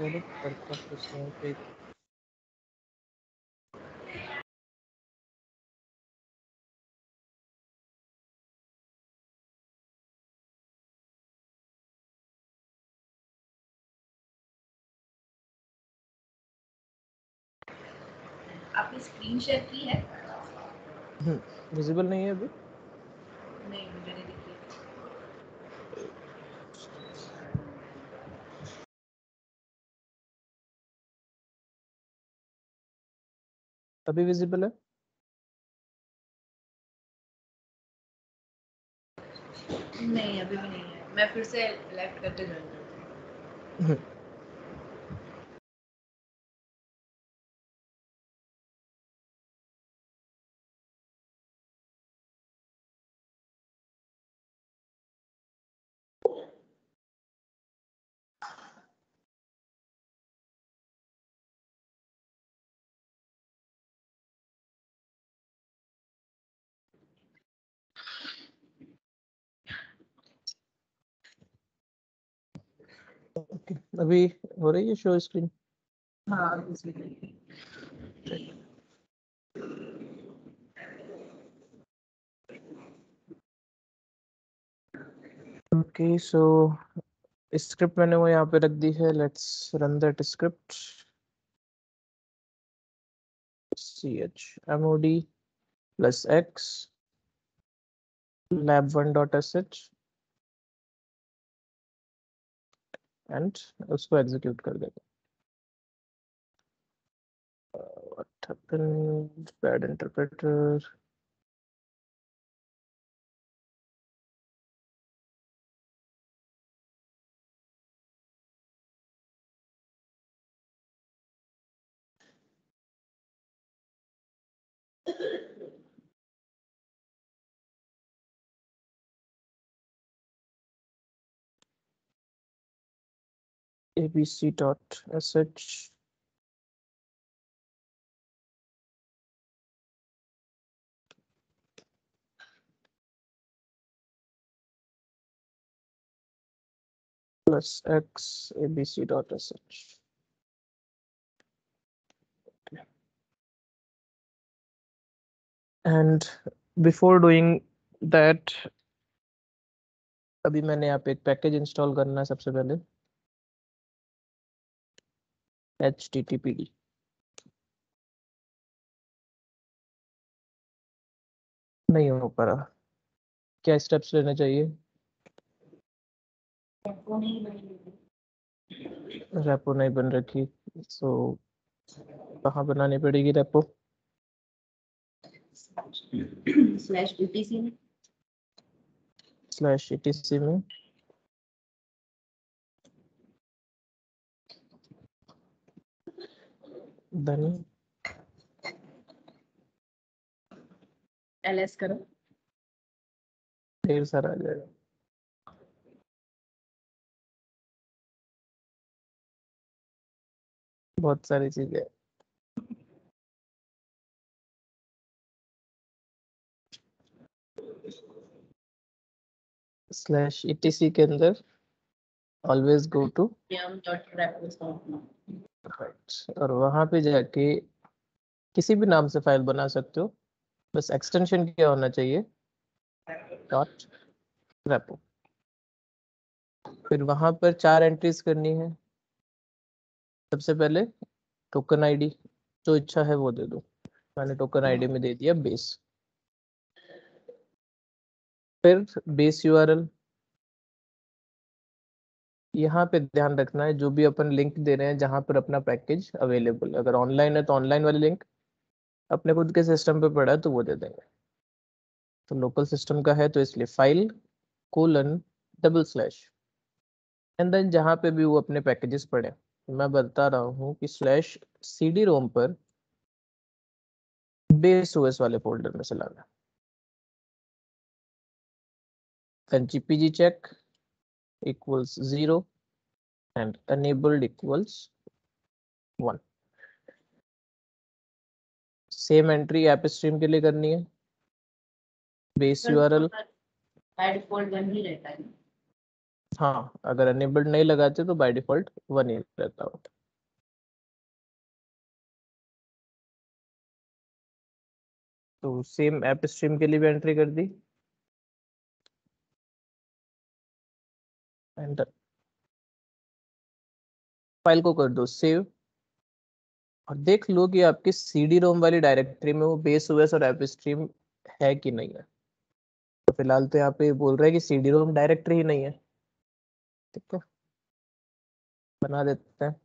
चलो करता हूँ कुछ यहाँ पे। आपने स्क्रीन शेयर की है? विजिबल नहीं है अभी? नहीं, मुझे नहीं दिख रही। अभी विजिबल है? नहीं, अभी भी नहीं है। मैं फिर से लेफ्ट करके ज्वाइन करती हूँ। ओके, अभी हो रही है शो स्क्रीन? हाँ, दूसरी तरीके। ओके, सो स्क्रिप्ट मैंने वो यहाँ पे रख दी है। Let's run that script. chmod +x lab1.sh and उसको एग्जीक्यूट कर देगा। What happened? Bad interpreter. abc.sh +x abc.sh. Okay. And before doing that, अभी मैंने यहाँ पे एक पैकेज इंस्टॉल करना है सबसे पहले। httpd नहीं हो पा रहा। क्या स्टेप्स लेने चाहिए? रेपो नहीं बन रखी, सो कहाँ बनानी पड़ेगी रेपो? /etc में। /etc में धनी ls करो। ढेर सारा आ जाएगा। बहुत सारी चीजें। /etc के अंदर ऑलवेज गो टू राइट, और वहां पे जाके किसी भी नाम से फाइल बना सकते हो, बस एक्सटेंशन क्या होना चाहिए? .repo। फिर वहां पर 4 एंट्रीज करनी है। सबसे पहले टोकन आईडी, जो इच्छा है वो दे दो। मैंने टोकन आईडी में दे दिया बेस। फिर बेस यूआरएल, यहाँ पे ध्यान रखना है जो भी अपन लिंक दे रहे हैं जहां पर अपना पैकेज अवेलेबल, अगर ऑनलाइन है तो ऑनलाइन वाली लिंक, अपने खुद के सिस्टम पे पड़ा है तो वो दे देंगे। तो लोकल सिस्टम का है तो इसलिए file:// एंड देन जहाँ पे भी वो अपने पैकेजेस पड़े, मैं बता रहा हूँ कि /cd-rom पर बेस ओएस वाले फोल्डर में से लाना। then gpg check equals 0 and enabled equals 1। Same entry app stream के लिए करनी है। बेस यूआरएल बाय डिफॉल्ट 1 ही रहता है। हाँ, अगर अनेबल्ड नहीं लगाते तो बाय डिफॉल्ट 1 ही रहता हो। तो सेम ऐप स्ट्रीम के लिए भी एंट्री कर दी, एंटर। फाइल को कर दो सेव, और देख लो कि आपकी सीडी रोम वाली डायरेक्टरी में वो बेस ओएस और ऐप स्ट्रीम है कि नहीं है। तो फिलहाल तो यहाँ पे बोल रहा है कि सीडी रोम डायरेक्टरी ही नहीं है। ठीक है, बना देते हैं।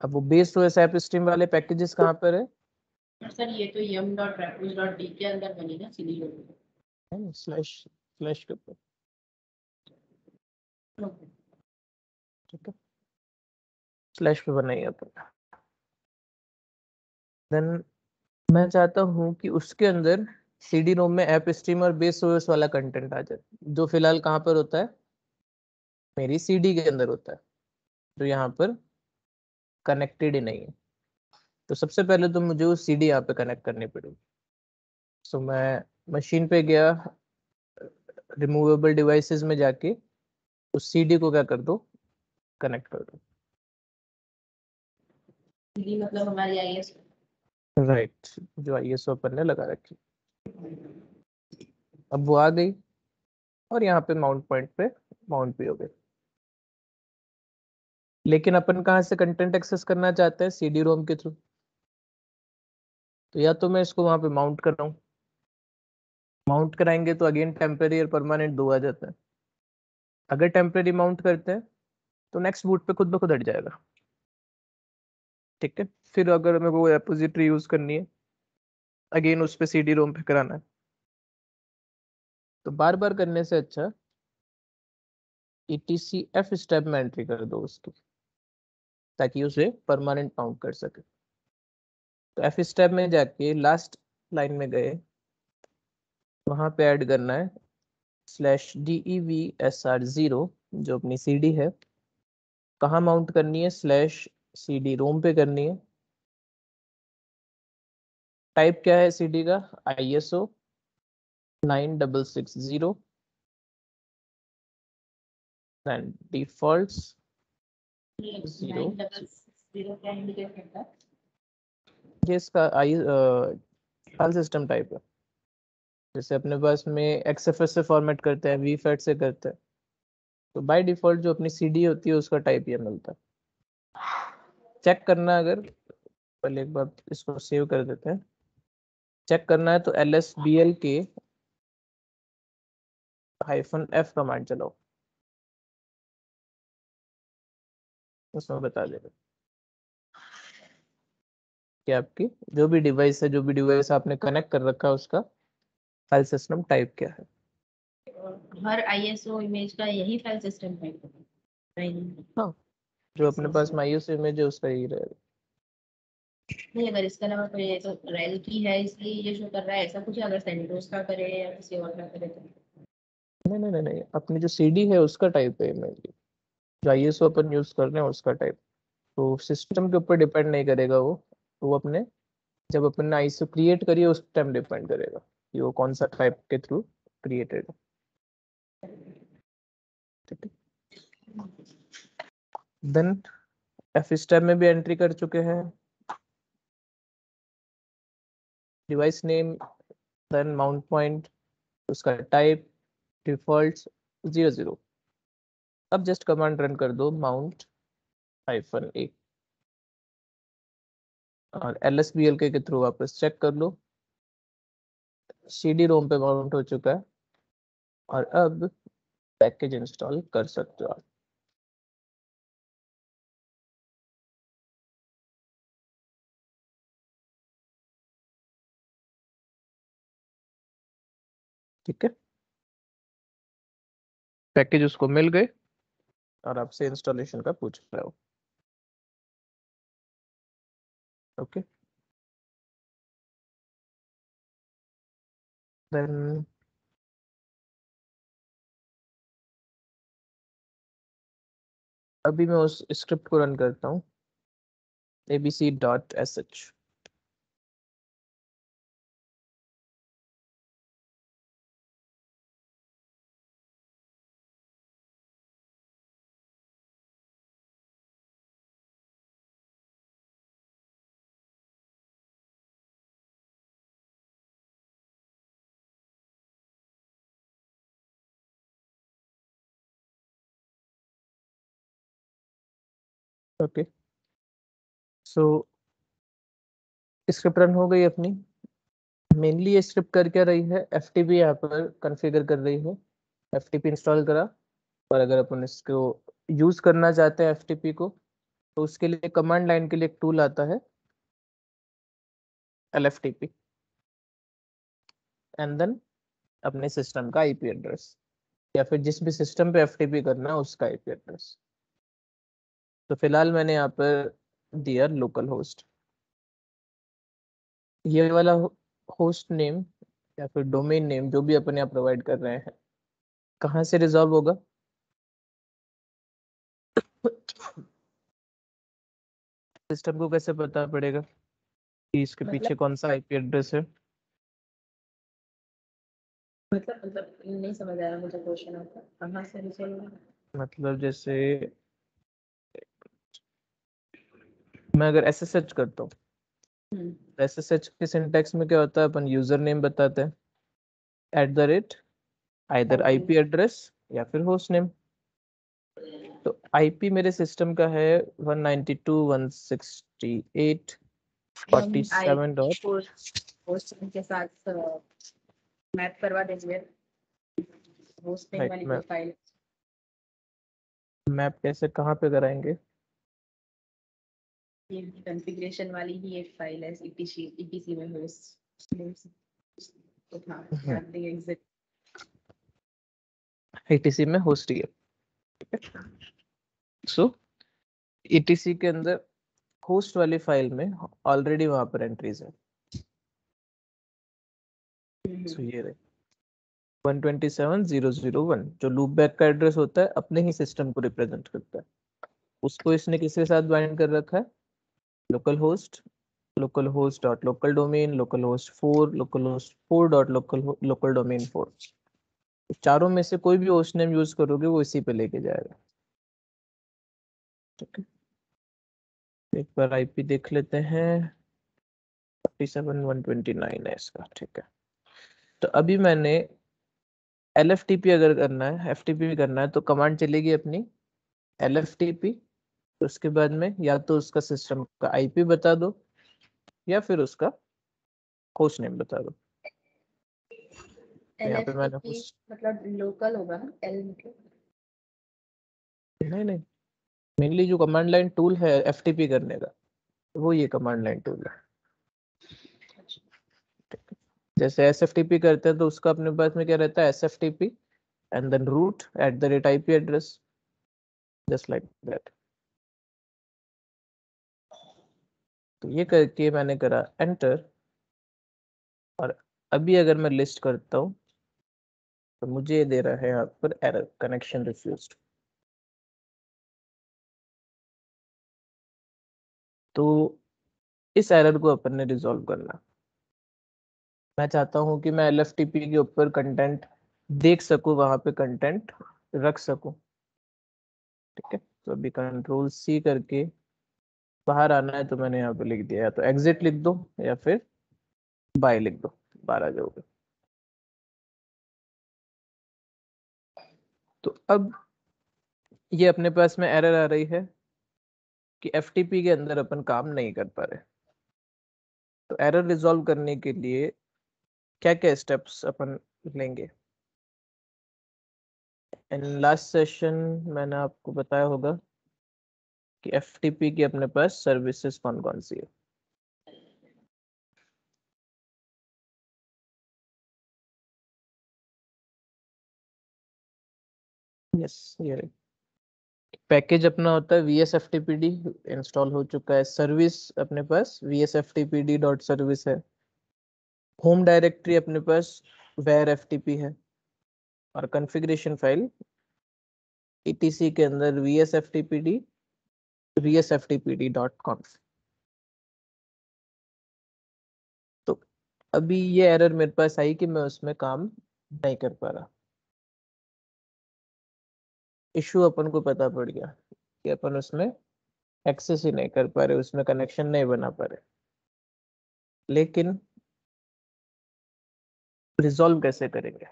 अब वो बेस ओएस ऐप स्ट्रीम वाले पैकेजेस कहाँ पर है? सर ये तो yum.refuge.d के अंदर बनी ना सीडी स्लैश स्लैश के ऊपर। ओके। ठीक है, स्लैश पे बनाइए अपन। देन मैं चाहता हूँ कि उसके अंदर सीडी रोम में ऐप स्ट्रीम और बेस ओएस वाला कंटेंट आ जाए, जो फिलहाल कहाँ पर होता है, मेरी सीडी के अंदर होता है, जो यहाँ पर कनेक्टेड ही नहीं है। तो सबसे पहले तो मुझे वो सीडी यहाँ पे कनेक्ट करनी पड़ेगी। सो मैं मशीन पे गया, रिमूवेबल डिवाइसेस में जाके उस सीडी को क्या कर दो, कनेक्ट कर दो। सीडी मतलब हमारी आईएस। राइट, जो आईएसओ अपन ने लगा रखी। अब वो आ गई, और यहाँ पे माउंट पॉइंट पे माउंट भी हो गई। लेकिन अपन कहाँ से कंटेंट एक्सेस करना चाहते हैं, सीडी रोम के थ्रू। तो या तो मैं इसको वहां पे माउंट कर रहा हूँ, माउंट कराएंगे तो अगेन टेम्परेरी और परमानेंट दो आ जाता है। अगर टेम्परेरी माउंट करते हैं तो नेक्स्ट बूट पे खुद ब खुद हट जाएगा। ठीक है, फिर अगर हमें वो रेपोजिटरी यूज करनी है, अगेन उस पे सीडी रोम पे कराना है। तो बार बार करने से अच्छा ETC F स्टेप में एंट्री कर दो उसकी, ताकि उसे परमानेंट माउंट कर सके। तो F स्टेप में जाके लास्ट लाइन में गए, वहां पे ऐड करना है /DEVSR0, जो अपनी सीडी है। कहाँ माउंट करनी है, /CD रोम पे करनी है। टाइप क्या है सीडी का, ISO 9660, एंड डिफॉल्ट्स 0। 900 क्या इंडिकेट करता है? ये इसका आई फाइल सिस्टम टाइप है। जैसे अपने पास में XFS से फॉर्मेट करते हैं, VFAT से करते हैं, तो बाय डिफॉल्ट जो अपनी सीडी होती है उसका टाइप ये मिलता है। चेक करना, अगर पहले एक बार इसको सेव कर देते हैं। चेक करना है तो LSBL के -F कमांड चलाओ, उसमें बता देगा कि आपकी जो भी डिवाइस है, जो भी डिवाइस आपने कनेक्ट कर रखा है, उसका फाइल सिस्टम टाइप क्या है। हर आईएसओ इमेज का यही फाइल सिस्टम है? नहीं हाँ, जो अपने पास मायूस इमेज है उसका यही रहेगा। नहीं, अगर इसके अलावा कोई ये तो रेल की है इसलिए ये शो कर रहा है, ऐसा कुछ है? अगर सेंटोस का करे या किसी और का करे तो? नहीं नहीं नहीं नहीं, अपनी जो सीडी है उसका टाइप है इमेज, जो ISO अपन यूज कर रहे हैं उसका टाइप। तो सिस्टम के ऊपर डिपेंड नहीं करेगा वो, तो वो अपने जब अपन ने ISO क्रिएट करी है उस टाइम डिपेंड करेगा कि वो कौन सा टाइप के थ्रू क्रिएटेड है। ठीक है, देन F स्टेप में भी एंट्री कर चुके हैं, device name, then mount point, उसका टाइप डिफॉल्ट 00। अब जस्ट कमांड रन कर दो mount-a, और LSBL के थ्रू वापस चेक कर लो, CD रोम पे माउंट हो चुका है। और अब पैकेज इंस्टॉल कर सकते हो आप। ठीक है, पैकेज उसको मिल गए और आपसे इंस्टॉलेशन का पूछ रहा हो। ओके, देन अभी मैं उस स्क्रिप्ट को रन करता हूँ, abc.sh। ओके, सो स्क्रिप्ट रन हो गई अपनी। मेनली ये स्क्रिप्ट कर क्या रही है, एफटीपी यहाँ पर कॉन्फ़िगर कर रही है। एफटीपी इंस्टॉल करा, और अगर अपन इसको यूज करना चाहते हैं एफटीपी को, तो उसके लिए कमांड लाइन के लिए एक टूल आता है एलएफटीपी, एंड देन अपने सिस्टम का आईपी एड्रेस, या फिर जिस भी सिस्टम पे एफटीपी करना है उसका आईपी एड्रेस। तो फिलहाल मैंने यहाँ पर दिया लोकल होस्ट। ये वाला होस्ट नेम या फिर डोमेन नेम जो भी अपन यहाँ प्रोवाइड कर रहे हैं, कहाँ से रिजॉल्व होगा? सिस्टम को कैसे पता पड़ेगा कि इसके मतलब पीछे कौन सा आईपी एड्रेस है? मतलब नहीं समझ आया मुझे क्वेश्चन आपका, कहाँ से रिजॉल्व होगा? मतलब जैसे मैं अगर एसएसएच करता हूँ, एसएसएच के सिंटैक्स में क्या होता है, अपन यूजर नेम बताते हैं, @ आइदर आईपी एड्रेस या फिर होस्ट नेम। तो आईपी मेरे सिस्टम का है 192.168.47 डॉट। होस्ट के साथ मैप करवा देंगे होस्ट नेम राइट, वाली जो मैप फाइल। मैप कैसे, कहाँ पे कराएंगे? ये कॉन्फ़िगरेशन वाली ही एक फाइल है, ईटीसी में होस्ट नेम तो हाँ याद नहीं एग्जैक्ट। ईटीसी में होस्ट ही है। सो ईटीसी के अंदर होस्ट वाली फाइल में ऑलरेडी वहां पर एंट्रीज है। सो ये रहे 127.0.0.1 जो लूप बैक का एड्रेस होता है, अपने ही सिस्टम को रिप्रेजेंट करता है। उसको इसने किसके साथ बाइंड कर रखा है? Local host dot local domain, local host 4, local host 4 dot local domain 4। चारों में से कोई भी होस्ट नेम यूज करोगे वो इसी पे लेके जाएगा। ठीक है, एक बार आईपी देख लेते हैं। 47.129 है इसका। ठीक है, तो अभी मैंने एलएफटीपी अगर करना है, एफटीपी भी करना है, तो कमांड चलेगी अपनी एलएफटीपी। उसके बाद में या तो उसका सिस्टम का आईपी बता दो, या फिर उसका होस्ट नेम बता दो। तो यहाँ पे मैंने एलएफटीपी होस्ट, मतलब लोकल होगा ना, एल मतलब नहीं नहीं, मेनली जो कमांड लाइन टूल है एफटीपी करने का, वो ये कमांड लाइन टूल है। जैसे एसएफटीपी करते हैं तो उसका अपने पास में क्या रहता है, SFTP and then root @IP address, just like that. तो ये करके मैंने करा एंटर, और अभी अगर मैं लिस्ट करता हूँ तो मुझे ये दे रहा है यहाँ पर एरर, कनेक्शन रिफ्यूज्ड। तो इस एरर को अपन ने रिजॉल्व करना। मैं चाहता हूँ कि मैं एलएफटीपी के ऊपर कंटेंट देख सकूँ, वहां पे कंटेंट रख सकूँ। ठीक है, तो अभी कंट्रोल सी करके बाहर आना है, तो मैंने यहाँ पे लिख दिया, या तो एग्जिट लिख दो या फिर बाय लिख दो, बाहर आ जाओगे। तो अब ये अपने पास में एरर आ रही है कि एफटीपी के अंदर अपन काम नहीं कर पा रहे। तो एरर रिजॉल्व करने के लिए क्या क्या स्टेप्स अपन लेंगे? इन लास्ट सेशन मैंने आपको बताया होगा कि एफटीपी की अपने पास सर्विसेज कौन कौन सी है। यस, ये पैकेज अपना होता है VSFTPD, इंस्टॉल हो चुका है। सर्विस अपने पास VSFTPD.service है। होम डायरेक्टरी अपने पास var ftp है, और कॉन्फ़िगरेशन फाइल etc के अंदर vsftpd.conf। तो अभी ये एरर मेरे पास आई कि मैं उसमें काम नहीं कर पा रहा। इशू अपन को पता पड़ गया कि अपन उसमें एक्सेस ही नहीं कर पा रहे, उसमें कनेक्शन नहीं बना पा रहे। लेकिन रिजॉल्व कैसे करेंगे?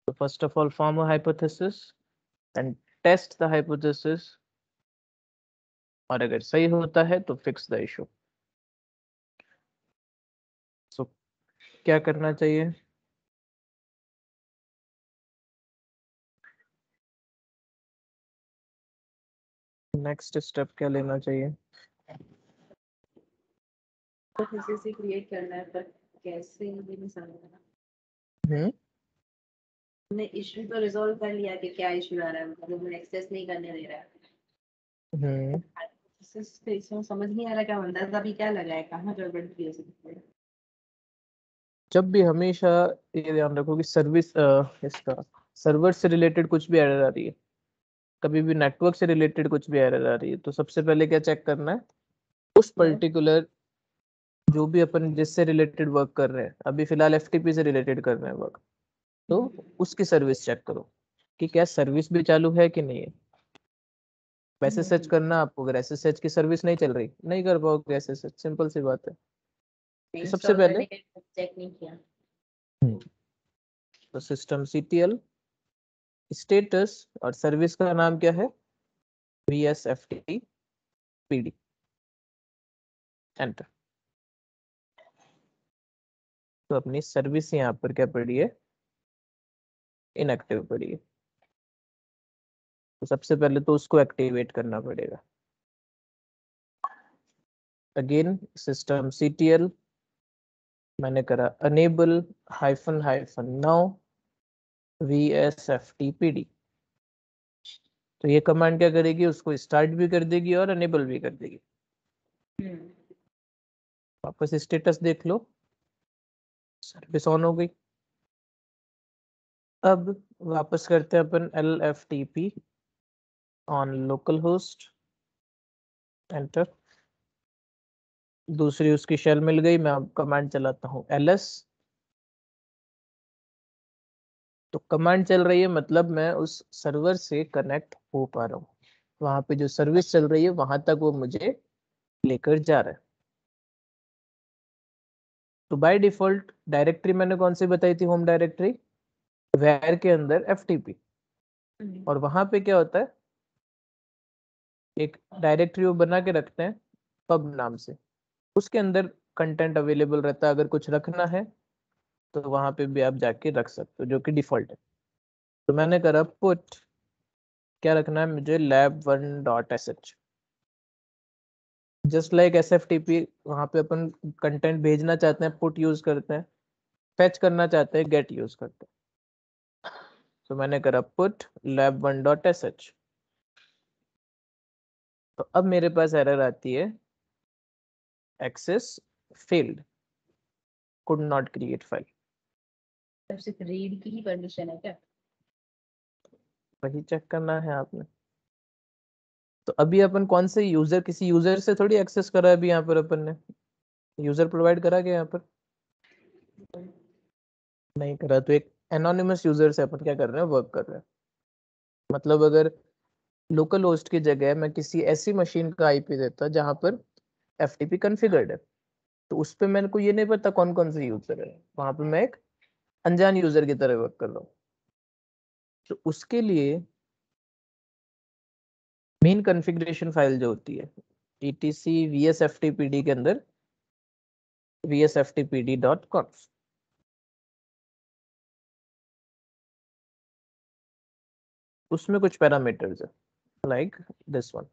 तो first of all form a hypothesis and test the hypothesis और अगर सही होता है तो फिक्स द इशू। सो क्या करना चाहिए? नेक्स्ट स्टेप क्या लेना चाहिए? तो फिर से क्रिएट करना है, पर कैसे ये नहीं समझ रहा। हमने इशू तो रिजॉल्व कर लिया कि क्या इशू आ रहा है, मतलब वो एक्सेस नहीं करने दे रहा है। इसमें समझ नहीं आ रहा क्या बनता है, अभी क्या लगा है, कहाँ गड़बड़ की हो सकती है। जब भी हमेशा ये ध्यान रखो कि सर्विस इसका सर्वर से रिलेटेड कुछ भी एरर आ रही है, कभी भी नेटवर्क से रिलेटेड कुछ भी एरर आ रही है, तो सबसे पहले क्या चेक करना है? उस पर्टिकुलर जो भी अपन जिससे रिलेटेड वर्क कर रहे हैं, अभी फिलहाल एफटीपी से रिलेटेड कर रहे हैं वर्क, तो उसकी सर्विस चेक करो कि क्या सर्विस भी चालू है कि नहीं है। वैसे सर्च करना आपको, अगर ऐसे सर्च की सर्विस नहीं चल रही, नहीं कर पाओगे ऐसे सर्च, सिंपल सी बात है। तो सबसे इंस्टॉल पहले करने के चेक नहीं किया। तो सिस्टम सीटीएल स्टेटस और सर्विस का नाम क्या है? VSFTPD, enter. तो अपनी सर्विस यहाँ पर क्या पड़ी है? इनएक्टिव पड़ी है। तो सबसे पहले तो उसको एक्टिवेट करना पड़ेगा। अगेन सिस्टम सीटीएल मैंने करा अनेबल -नाउ VSFTPD। तो ये कमांड क्या करेगी? उसको स्टार्ट भी कर देगी और अनेबल भी कर देगी। वापस स्टेटस देख लो, सर्विस ऑन हो गई। अब वापस करते हैं अपन LFTP on local host, enter. दूसरी उसकी शेल मिल गई। मैं अब कमांड चलाता हूँ LS। तो कमांड चल रही है, मतलब मैं उस सर्वर से कनेक्ट हो पा रहा हूँ, वहां पे जो सर्विस चल रही है वहां तक वो मुझे लेकर जा रहा है। तो बाय डिफॉल्ट डायरेक्टरी मैंने कौन सी बताई थी? होम डायरेक्टरी, वेयर के अंदर FTP। और वहां पे क्या होता है? एक डायरेक्टरी वो बना के रखते हैं पब नाम से, उसके अंदर कंटेंट अवेलेबल रहता है। अगर कुछ रखना है तो वहां पे भी आप जाके रख सकते हो, जो कि डिफॉल्ट है। तो मैंने करा पुट, क्या रखना है मुझे? lab1.sh। जस्ट लाइक SFTP, वहां पे अपन कंटेंट भेजना चाहते हैं पुट यूज करते हैं, फेच करना चाहते हैं गेट यूज करते हैं। तो मैंने करा पुट lab1.sh। तो अब मेरे पास एरर आती है, access failed, could not create file. सिर्फ रीड की ही परमिशन है क्या? वही चेक करना है आपने। तो अभी अपन कौन से यूजर, किसी यूजर से थोड़ी एक्सेस करा है अभी यहाँ पर अपन ने, यूजर प्रोवाइड करा गया यहाँ पर? नहीं करा। तो एक एनोनिमस यूजर से अपन क्या कर रहे हैं? वर्क कर रहे हैं। मतलब अगर लोकल होस्ट की जगह मैं किसी ऐसी मशीन का IP देता जहां पर FTP कॉन्फ़िगर्ड है, तो उस पे मेरे को ये नहीं पता कौन कौन से यूजर है, वहां पे मैं एक अनजान यूजर की तरह वर्क कर रहा हूँ। तो उसके लिए मेन कॉन्फ़िगरेशन फाइल जो होती है etc VSFTPD के अंदर vsftpd.conf, उसमें कुछ पैरामीटर्स है like this one,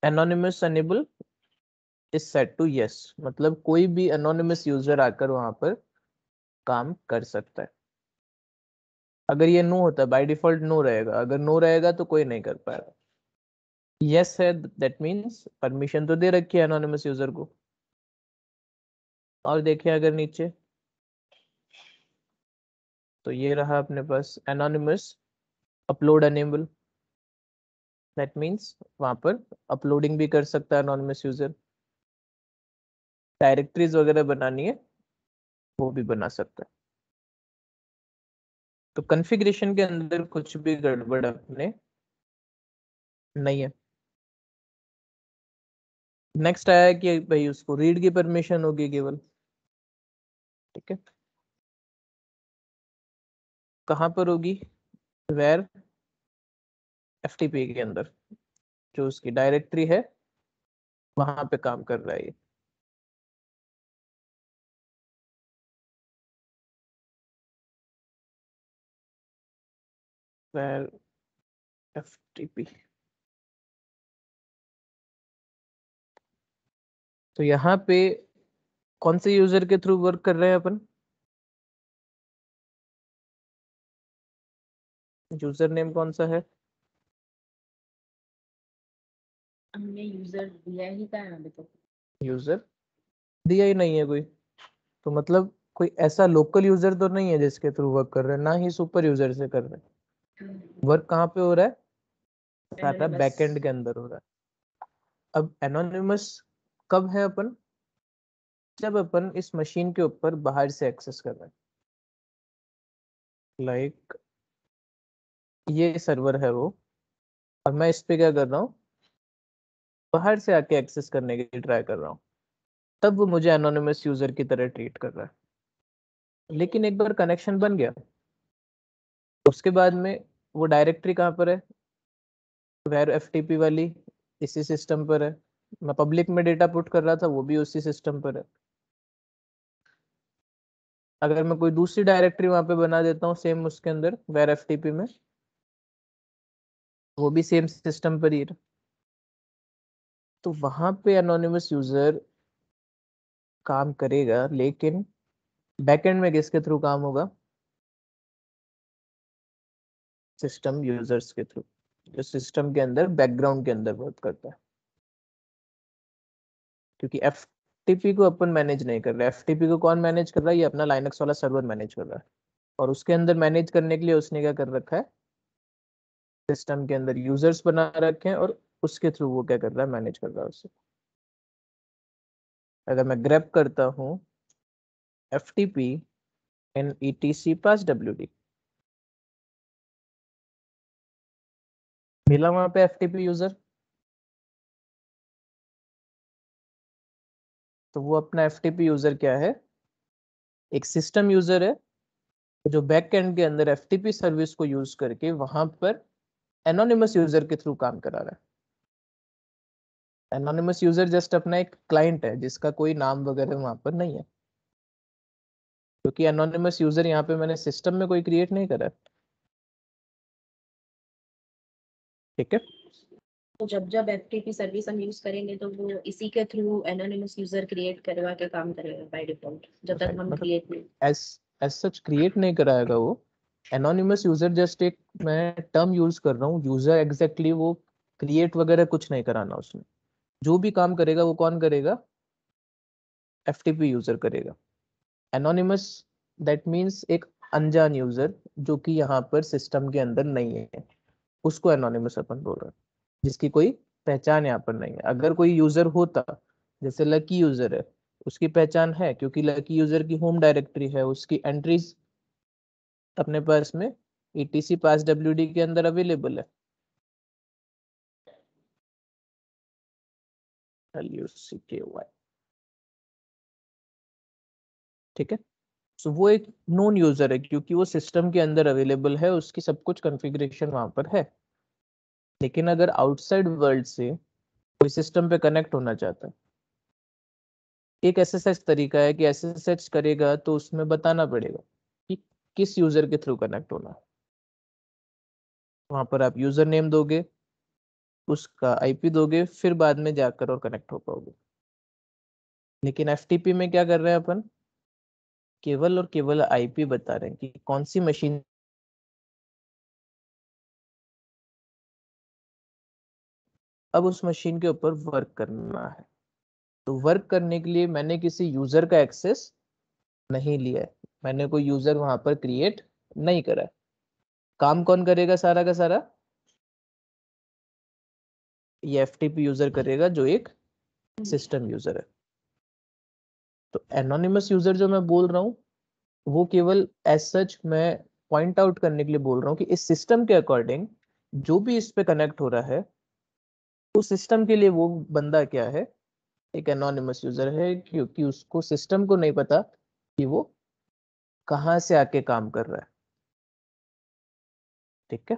anonymous enable is set to yes. मतलब कोई भी एनोनिमस यूजर आकर वहां पर काम कर सकता है। अगर ये नो होता है, बाय डिफॉल्ट नो रहेगा, अगर नो रहेगा तो कोई नहीं कर पाएगा। यस है, दैट मीन्स परमिशन तो दे रखी है एनोनिमस यूजर को। और देखिए अगर नीचे, तो ये रहा अपने पास anonymous upload enable, that means वहां पर अपलोडिंग भी कर सकता है एनोनिमस यूजर। डायरेक्टरीज वगैरह बनानी है वो भी बना सकता है। तो कॉन्फ़िगरेशन के अंदर कुछ भी गड़बड़ अपने नहीं है। नेक्स्ट आया कि भाई उसको रीड की परमिशन होगी केवल, ठीक है। कहाँ पर होगी? वेयर FTP के अंदर। जो उसकी डायरेक्टरी है वहां पे काम कर रहा है ये। FTP। तो यहाँ पे कौन से यूजर के थ्रू वर्क कर रहे हैं अपन? यूजर नेम कौन सा है? हमने यूजर दिया ही था अभी तक। यूजर दिया ही नहीं है कोई, तो मतलब कोई ऐसा लोकल यूजर तो नहीं है जिसके थ्रू वर्क कर रहे हैं, ना ही सुपर यूजर से कर रहे हैं। वर्क कहाँ पे हो रहा है? बता रहा है Anonymous। बैकएंड के अंदर हो रहा है। अब एनोनिमस कब है अपन? जब अपन इस मशीन के ऊपर बाहर से एक्सेस कर रहे हैं। लाइक ये सर्वर है वो, और मैं इस पे क्या कर रहा हूँ, बाहर से आके एक्सेस करने के लिए ट्राई कर रहा हूँ, तब वो मुझे एनोनिमस यूजर की तरह ट्रीट कर रहा है। लेकिन एक बार कनेक्शन बन गया, उसके बाद में वो डायरेक्टरी कहाँ पर है? वेर एफटीपी वाली इसी सिस्टम पर है। मैं पब्लिक में डेटा पुट कर रहा था, वो भी उसी सिस्टम पर है। अगर मैं कोई दूसरी डायरेक्टरी वहां पे बना देता हूँ सेम उसके अंदर वेर एफटीपी में, वो भी सेम सिस्टम पर ही है। तो वहां पे एनोनिमस यूजर काम करेगा, लेकिन बैकएंड में किसके थ्रू काम होगा? सिस्टम यूजर्स के थ्रू, जो सिस्टम के अंदर बैकग्राउंड के अंदर वर्क करता है। क्योंकि एफटीपी को अपन मैनेज नहीं कर रहे, एफटीपी को कौन मैनेज कर रहा है? ये अपना लाइनक्स वाला सर्वर मैनेज कर रहा है। और उसके अंदर मैनेज करने के लिए उसने क्या कर रखा है, सिस्टम के अंदर यूजर्स बना रखे हैं, और उसके थ्रू वो क्या कर रहा है, मैनेज कर रहा है उससे। अगर मैं ग्रैब करता हूँ FTP इन ETC पास WD, मिला वहां पे FTP यूजर, तो वो अपना FTP यूजर क्या है? एक सिस्टम यूजर है, जो बैक एंड के अंदर FTP सर्विस को यूज करके वहां पर एनोनिमस यूजर के थ्रू काम करा रहा है। एनोनिमस यूजर जस्ट अपना एक क्लाइंट है जिसका कोई नाम वगैरह वहां पर नहीं है, क्योंकि एनोनिमस यूजर यहाँ पे मैंने सिस्टम में कोई क्रिएट नहीं करा है। ठीक है। तो जब जब एफटीपी सर्विस हम यूज करेंगे तो वो इसी के थ्रू एनोनिमस यूजर क्रिएट करवा के काम करेगा बाय डिफॉल्ट, जब तक राइट, हम मतलब क्रिएट नहीं। एज एज सच क्रिएट नहीं कराएगा वो। एनोनिमस यूजर जस्ट एक मैं टर्म यूज कर रहा हूँ, यूजर एग्जैक्टली वो क्रिएट वगैरह कुछ नहीं कराना उसमें। जो भी काम करेगा वो कौन करेगा? FTP यूजर करेगा। एनोनिमस दैट मीन्स एक अनजान यूजर जो कि यहाँ पर सिस्टम के अंदर नहीं है, उसको एनोनिमस अपन बोल रहे हैं, जिसकी कोई पहचान यहाँ पर नहीं है। अगर कोई यूजर होता, जैसे लकी यूजर है, उसकी पहचान है क्योंकि लकी यूजर की होम डायरेक्टरी है, उसकी एंट्रीज अपने पास में ETC पास WD के अंदर अवेलेबल है। LUCKY। ठीक है। सो वो एक नोन यूजर है क्योंकि वो सिस्टम के अंदर अवेलेबल है, उसकी सब कुछ कॉन्फ़िगरेशन वहां पर है। लेकिन अगर आउटसाइड वर्ल्ड से कोई सिस्टम पे कनेक्ट होना चाहता है, एक SSH तरीका है कि SSH करेगा तो उसमें बताना पड़ेगा कि किस यूजर के थ्रू कनेक्ट होना है। वहां पर आप यूजर नेम दोगे, उसका IP दोगे, फिर बाद में जाकर और कनेक्ट हो पाओगे। लेकिन FTP में क्या कर रहे हैं अपन? केवल और केवल IP बता रहे हैं कि कौन सी मशीन, अब उस मशीन के ऊपर वर्क करना है। तो वर्क करने के लिए मैंने किसी यूजर का एक्सेस नहीं लिया है, मैंने कोई यूजर वहां पर क्रिएट नहीं करा है। काम कौन करेगा सारा का सारा? ये FTP यूजर करेगा, जो एक सिस्टम यूजर है। तो एनोनिमस यूजर जो मैं बोल रहा हूँ, वो केवल एज सच मैं पॉइंट आउट करने के लिए बोल रहा हूँ कि इस सिस्टम के अकॉर्डिंग जो भी इस पे कनेक्ट हो रहा है, उस सिस्टम के लिए वो बंदा क्या है? एक एनोनिमस यूजर है, क्योंकि उसको सिस्टम को नहीं पता कि वो कहाँ से आके काम कर रहा है। ठीक है।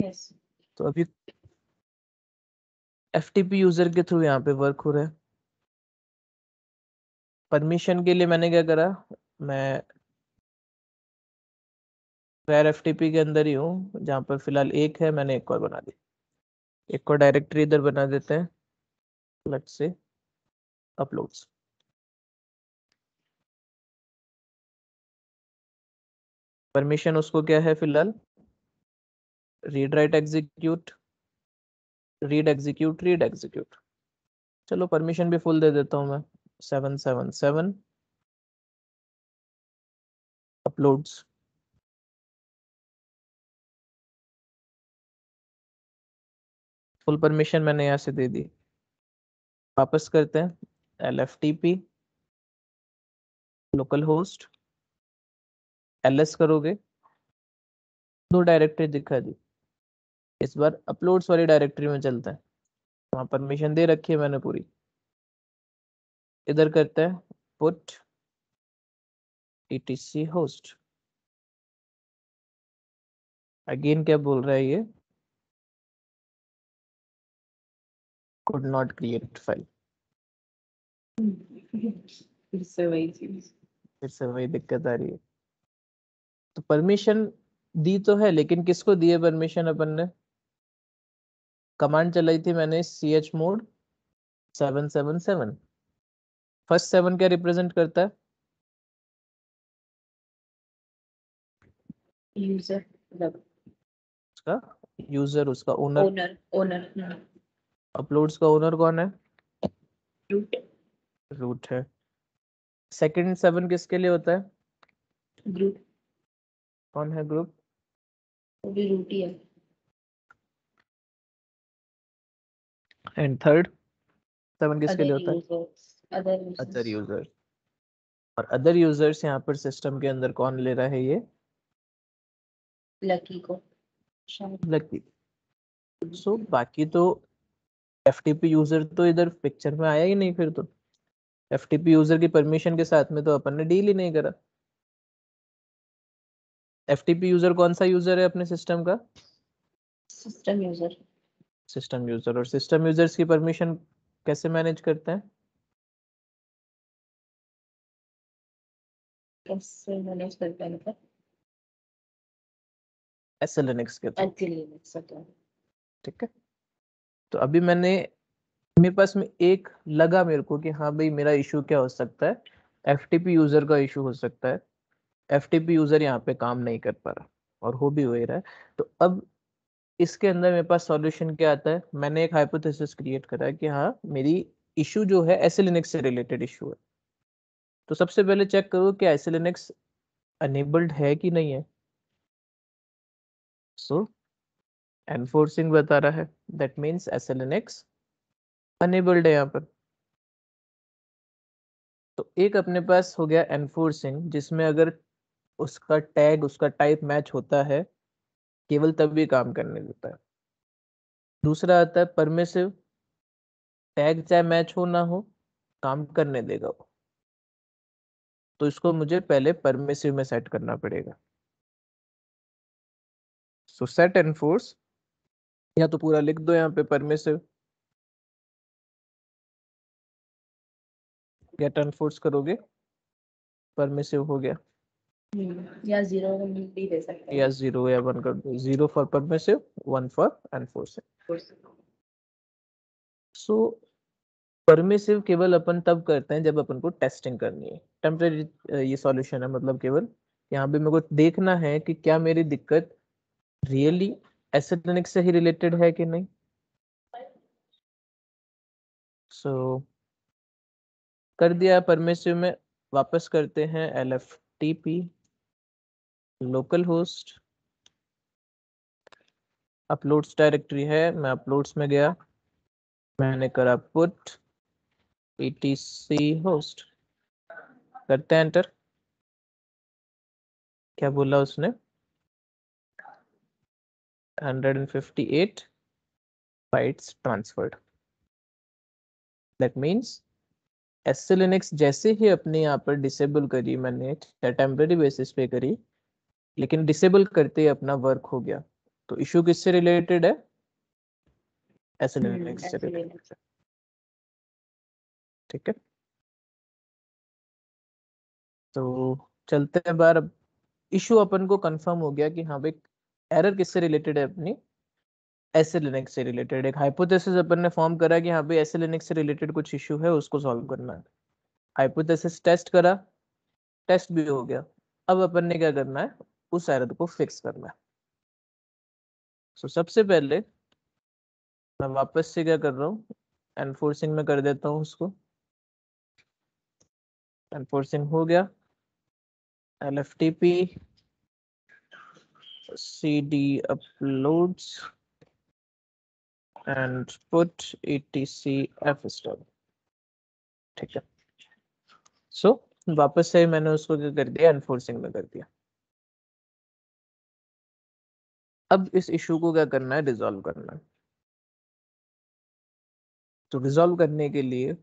यस तो अभी FTP यूजर के थ्रू यहाँ पे वर्क हो रहा है। परमिशन के लिए मैंने क्या करा, मैं वैर FTP के अंदर ही हूँ, जहाँ पर फिलहाल एक है, मैंने एक और बना दी। एक और डायरेक्टरी इधर बना देते हैं, लेट्स से अपलोड्स। परमिशन उसको क्या है फिलहाल, read write execute, read execute, read execute. चलो परमिशन भी फुल दे देता हूँ मैं, 777 अपलोड्स। फुल परमिशन मैंने यहाँ से दे दी। वापस करते हैं, LFTP लोकल होस्ट, ls करोगे, 2 डायरेक्टरी दिखा दी। इस बार अपलोड्स वाली डायरेक्टरी में चलते हैं, वहाँ परमिशन दे रखी है मैंने पूरी। इधर करते हैं पुट etc होस्ट। अगेन क्या बोल रहा है ये, could not create file। फिर से वही चीज। फिर से वही दिक्कत आ रही है। तो परमिशन दी तो है, लेकिन किसको दी है परमिशन अपन ने, कमांड चलाई थी मैंने chmod 777। फर्स्ट 7 क्या रिप्रेजेंट करता है, यूजर मतलब उसका यूजर, उसका ओनर। ओनर ओनर अपलोड्स का ओनर कौन है, रूट रूट है। सेकंड 7 किसके लिए होता है, ग्रुप कौन है ग्रुप, वो भी रूट ही है। एंड थर्ड 7 किसके लिए अदर होता है, users other other users user. और अदर यूजर्स यहाँ पर सिस्टम के अंदर कौन ले रहा है, ये लकी को शायद। लकी। सो बाकी तो FTP यूजर तो इधर पिक्चर में आया ही नहीं फिर तो। FTP यूजर की परमिशन के साथ में तो अपन ने डील ही नहीं करा। FTP यूजर कौन सा यूजर है अपने सिस्टम का, सिस्टम यूजर। System user. और सिस्टम यूजर्स की परमिशन कैसे मैनेज करते हैं, कैसे मैनेज करते हैं मतलब SLNX के थ्रू। एक्चुअली सकते हैं। ठीक है, तो अभी मैंने, मेरे पास में एक लगा मेरे को कि हाँ भाई मेरा इशू क्या हो सकता है, FTP यूजर का इशू हो सकता है। FTP यूजर यहाँ पे काम नहीं कर पा रहा, और हो भी हो ही रहा है। तो अब इसके अंदर मेरे पास सॉल्यूशन क्या आता है, मैंने एक हाइपोथेसिस क्रिएट करा है कि हाँ मेरी इशू जो है SLNX से रिलेटेड इशू है। तो सबसे पहले चेक करो कि SLNX अनेबल्ड है कि नहीं है। सो एनफोर्सिंग बता रहा है, दैट मीन्स SLNX अनेबल्ड है यहाँ पर। तो एक अपने पास हो गया एनफोर्सिंग, जिसमें अगर उसका टैग, उसका टाइप मैच होता है, केवल तभी काम करने देता है। दूसरा आता है परमिसिव, टैग चाहे मैच हो ना हो, काम करने देगा वो। तो इसको मुझे पहले परमिसिव में सेट करना पड़ेगा। सो सेट एनफोर्स, या तो पूरा लिख दो यहाँ पे परमिसिव, गेट एनफोर्स करोगे, परमिसिव हो गया। या जीरो भी दे सकते या हैं। 0 या 1 कर दो, 0 for permissive, 1 for enforcive. So permissive केवल अपन तब करते हैं जब अपन को टेस्टिंग करनी है, टेम्परेरी ये सॉल्यूशन है, मतलब केवल यहाँ पे मेरे को देखना है कि क्या मेरी दिक्कत रियली एसिडिक से ही रिलेटेड है कि नहीं। सो कर दिया परमिसिव में। वापस करते हैं LFTP local host, uploads directory है, मैं अपलोड्स में गया, मैंने करा पुट etc होस्ट, करते हैं एंटर। क्या बोला उसने, 158 bytes transferred. That means SLNX जैसे ही अपने यहाँ पर डिसेबल करी मैंने, टेम्परेरी बेसिस पे करी, लेकिन डिसेबल करते ही अपना वर्क हो गया। तो इशू किससे रिलेटेड है? SLNX से SLNX। रिलेटेड। ठीक है, तो चलते हैं बार। अब इशू अपन को कंफर्म हो गया कि हाँ भाई एरर किससे रिलेटेड है, अपनी SLNX से रिलेटेड। एक हाइपोथेसिस अपन ने फॉर्म करा कि हाँ भाई SLNX से रिलेटेड कुछ इशू है, उसको सॉल्व करना है। हाइपोथेसिस टेस्ट करा, टेस्ट भी हो गया। अब अपन ने क्या करना है, उस एरर को फिक्स करना है। सबसे पहले मैं वापस से क्या कर रहा हूँ, एनफोर्सिंग में कर देता हूँ उसको। एनफोर्सिंग हो गया, LFTP cd uploads and put etc fstub। ठीक है, वापस से मैंने उसको क्या कर दिया, एनफोर्सिंग में कर दिया। अब इस इशू को क्या करना है, रिजॉल्व करना है। तो रिजॉल्व करने के लिए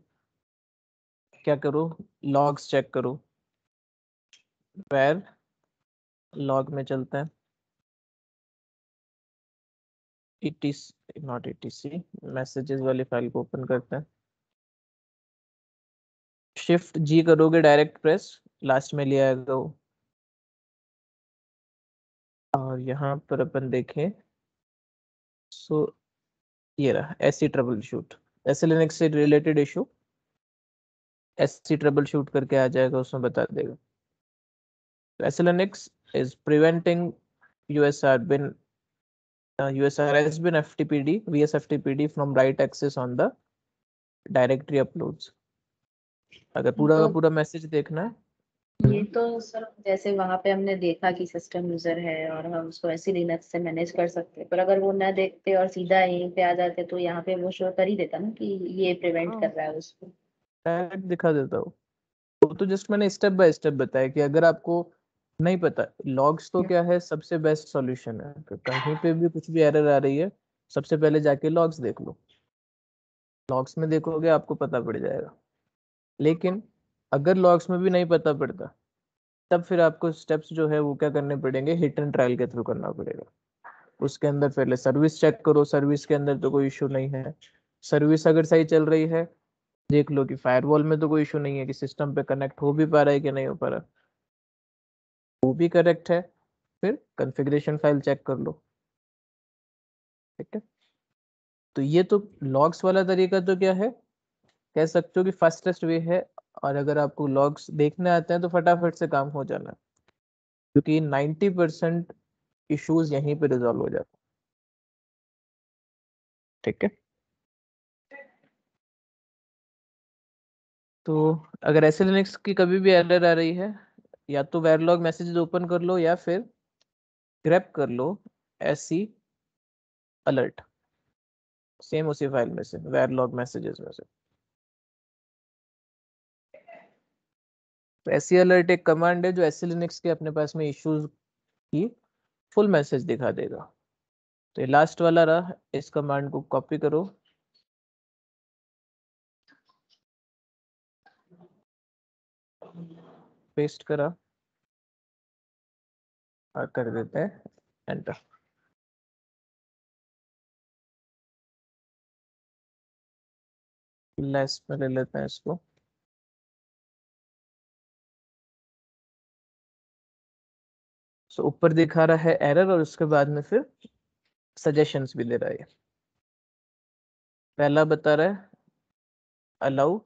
क्या करो, लॉग्स चेक करो। where लॉग में चलते हैं, etc नॉट etc मैसेजेस वाली फाइल को ओपन करते हैं। शिफ्ट जी करोगे डायरेक्ट प्रेस, लास्ट में लिया आएगा वो। और यहाँ पर अपन देखें, ये रहा एससी ट्रबल शूट, SLNX से related issue. SC trouble shoot करके आ जाएगा, उसमें बता देगा। SLNX is preventing USR bin USR has been FTPD VSFTPD from write access on the directory uploads। अगर पूरा का तो पूरा मैसेज देखना है, ये तो सर जैसे वहां पे हमने देखा कि सिस्टम यूजर है और हम उसको ऐसे लिनक्स से मैनेज कर सकते हैं, पर अगर वो ना देखते और सीधा यहीं पे आ जाते तो यहाँ पे वो शो कर ही देता ना कि ये प्रिवेंट कर रहा है उसको। डायरेक्ट दिखा देता हूँ। वो तो जस्ट मैंने स्टेप बाय स्टेप बताया कि अगर आपको नहीं पता, लॉग्स तो क्या है, सबसे बेस्ट सॉल्यूशन है। तो कहीं पे भी कुछ भी एरर आ रही है, सबसे पहले जाके लॉग्स देख लो। लॉग्स में देखोगे आपको पता पड़ जाएगा। लेकिन अगर लॉग्स में भी नहीं पता पड़ता, तब फिर आपको स्टेप्स जो है वो क्या करने पड़ेंगे, हिट एंड ट्रायल के थ्रू करना पड़ेगा। उसके अंदर पहले सर्विस चेक करो, सर्विस के अंदर तो कोई इशू नहीं है। सर्विस अगर सही चल रही है, देख लो कि फायरवॉल में तो कोई इशू नहीं है, कि सिस्टम पे कनेक्ट हो भी पा रहा है कि नहीं हो पा रहा, वो भी करेक्ट है। फिर कॉन्फ़िगरेशन फाइल चेक कर लो। ठीक है, तो ये तो लॉग्स वाला तरीका तो क्या है, कह सकते हो कि फास्टेस्ट वे है। और अगर आपको लॉग्स देखने आते हैं तो फटाफट से काम हो जाना है, क्योंकि 90% इश्यूज यहीं पे रिजॉल्व हो जाते हैं। ठीक है, तो अगर ऐसे लिनक्स की कभी भी एरर आ रही है, या तो वेरलॉग मैसेजेस ओपन कर लो या फिर ग्रैब कर लो एससी अलर्ट, सेम उसी फाइल में से, वेरलॉग मैसेजेस में से। तो एससी अलर्ट एक कमांड है जो एससी लिनक्स के अपने पास में इश्यूज की फुल मैसेज दिखा देगा। तो ये लास्ट वाला रहा, इस कमांड को कॉपी करो, पेस्ट करा और कर देते हैं एंटर। लेस में ले लेते हैं इसको। ऊपर दिखा रहा है एरर, और उसके बाद में फिर सजेशंस भी दे रहा है। पहला बता रहा है अलाउ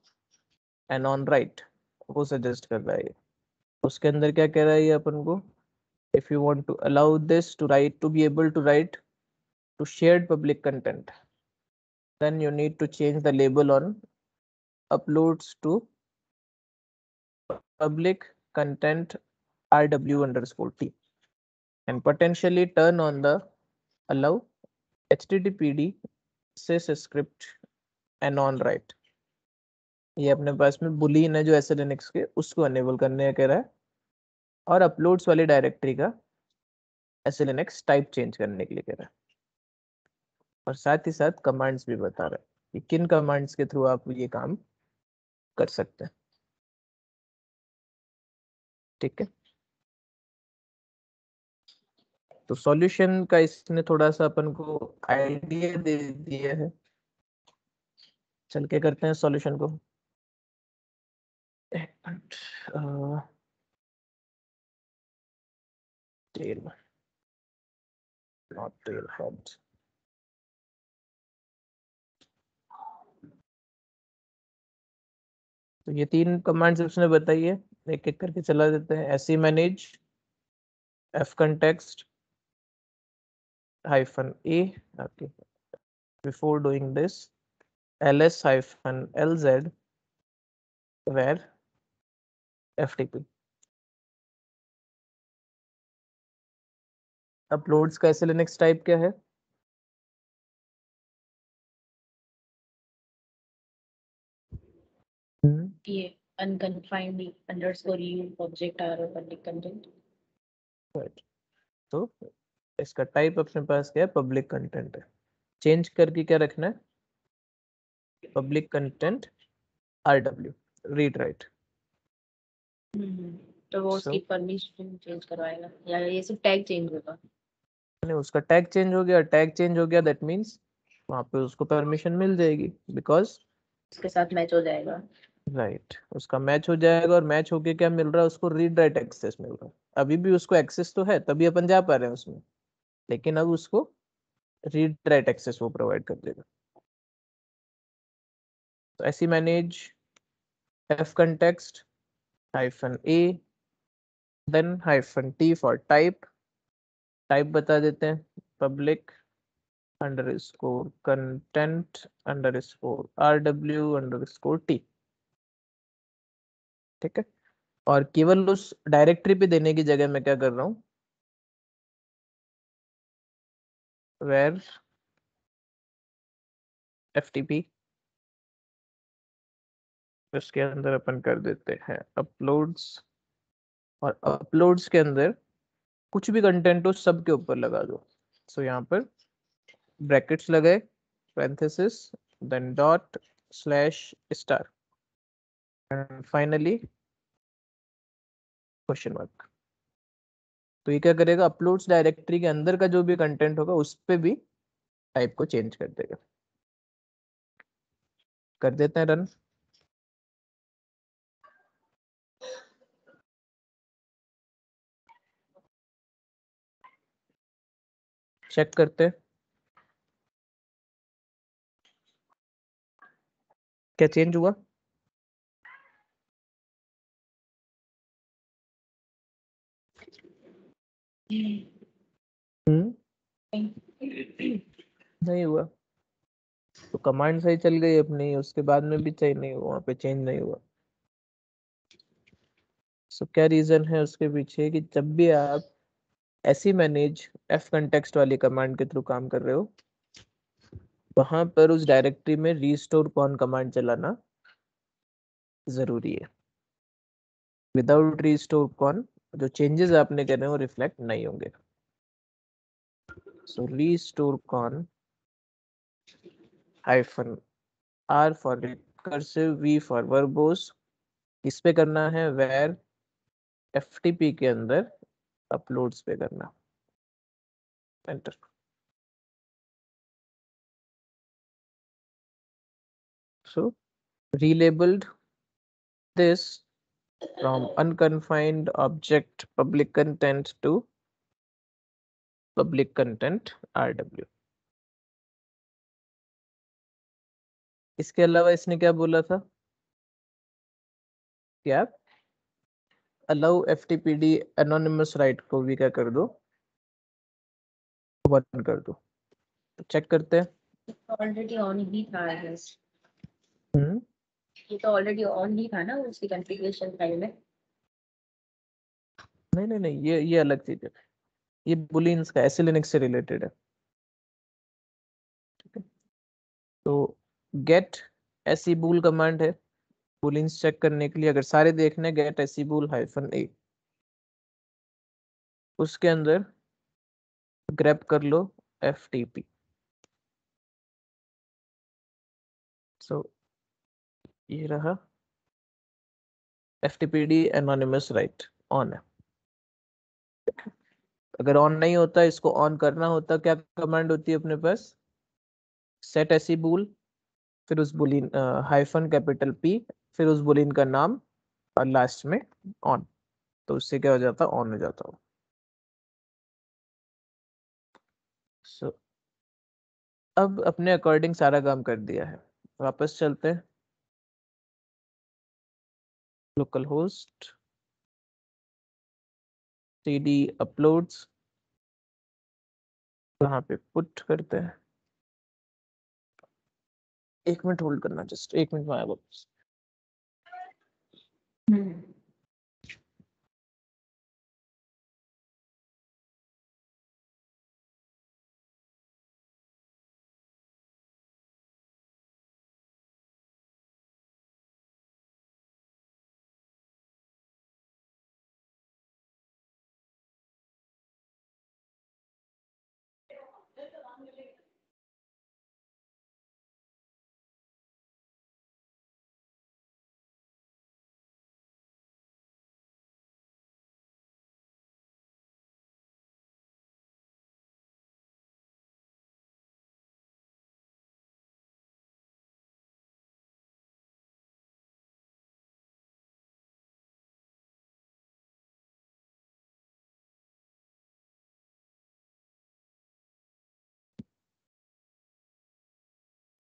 एंड ऑन राइट, वो सजेस्ट कर रहा है ये। उसके अंदर क्या कह रहा है ये अपन को, if you want to allow this to write, to be able to write to shared public content, then you need to change the label on uploads to public content rw_t and potentially turn on the allow httpd sys script and on write। ये अपने पास में Boolean है जो SLNX के, उसको enable करने का कह रहा है। और अपलोड्स वाली डायरेक्टरी का SLNX टाइप चेंज करने के लिए कह रहा है। और साथ ही साथ कमांड्स भी बता रहा है कि किन कमांड्स के थ्रू आप ये काम कर सकते हैं। ठीक है, तो सॉल्यूशन का इसने थोड़ा सा अपन को आइडिया दे दिया है। चल के करते हैं सॉल्यूशन को। एक minute, tail not tail head. तो ये 3 कमांड्स उसने बताई है, एक एक करके चला देते हैं। AC manage f context -a, okay, before doing this ls-lz where ftp। Uploads का SLNX टाइप क्या है? ये unconfined underscore u object r public content। Right. तो इसका टाइप अपने पास क्या है? पब्लिक कंटेंट है। चेंज करके क्या रखना है? Public content rw read write. तो वो उसकी परमिशन चेंज करवाएगा या ये सिर्फ टैग चेंज होगा? नहीं, उसका टैग चेंज हो गया। टैग चेंज हो गया दैट मीन्स वहां पे उसको परमिशन मिल जाएगी, बिकॉज उसके साथ मैच हो जाएगा। राइट उसका मैच हो जाएगा। और मैच होके क्या मिल रहा है उसको? रीड राइट एक्सेस मिल रहा है। अभी भी उसको एक्सेस तो है, तभी अपन जा पा रहे हैं उसमें, लेकिन अब उसको रीड राइट एक्सेस वो प्रोवाइड कर देगा। तो ऐसी manage f context -a then -t for type. Type बता देते हैं public underscore content underscore rw_t। ठीक है। और केवल उस डायरेक्टरी पे देने की जगह मैं क्या कर रहा हूँ? वेर ftp, उसके अंदर अपन कर देते हैं अपलोड्स। और अपलोड्स के अंदर कुछ भी कंटेंट हो सब के ऊपर लगा दो। सो यहाँ पर ब्रैकेट्स लगाए, parenthesis, then dot slash star and finally question mark. तो ये क्या करेगा? अपलोड्स डायरेक्टरी के अंदर का जो भी कंटेंट होगा उस पे भी टाइप को चेंज कर देगा। कर देते हैं रन। चेक करते हैं क्या चेंज हुआ। नहीं हुआ। तो कमांड सही चल गई अपनी, उसके बाद में भी सही नहीं हुआ, वहां पे चेंज नहीं हुआ। सो क्या रीजन है उसके पीछे कि जब भी आप ऐसी मैनेज एफ कंटेक्स्ट वाली कमांड के थ्रू काम कर रहे हो, वहां पर उस डायरेक्टरी में रीस्टोर कॉन कमांड चलाना जरूरी है। विदाउट रीस्टोर कॉन जो चेंजेस आपने करे वो रिफ्लेक्ट नहीं होंगे। So restore con -r for recursive, v for verbose. इस पे करना है वेर ftp के अंदर अपलोड्स पे करना। Enter. So relabeled this from unconfined object public content to public content rw। इसके अलावा इसने क्या बोला था कि आप अलाउ ftpd एनोनिमस राइट को भी क्या कर दो? 1 कर दो। तो चेक करते हैं। ऑलरेडी ऑन ही था I guess। हम्म ये तो ऑलरेडी ऑन ही था ना उसकी कॉन्फ़िगरेशन फाइल में। नहीं नहीं नहीं, ये अलग चीज है। ये बुलियंस का SLNX से रिलेटेड है। ठीक है। तो गेट ऐसी बूल कमांड है बुलियंस चेक करने के लिए। अगर सारे देखने गेट ऐसी बूल -a, उसके अंदर ग्रैब कर लो ftp। सो ये रहा ftpd एनोनिमस राइट ऑन है। अगर ऑन नहीं होता, इसको ऑन करना होता, क्या कमांड होती है अपने पास? सेट ऐसी बूल, फिर उस बुलियन हाइफन कैपिटल पी, फिर उस बुलियन का नाम, और लास्ट में ऑन। तो उससे क्या हो जाता, ऑन हो जाता हो। सो अब अपने अकॉर्डिंग सारा काम कर दिया है, वापस चलते हैं। लोकल होस्ट cd अपलोड्स, वहां पे पुट करते हैं। 1 मिनट होल्ड करना, जस्ट 1 मिनट में आया वापस।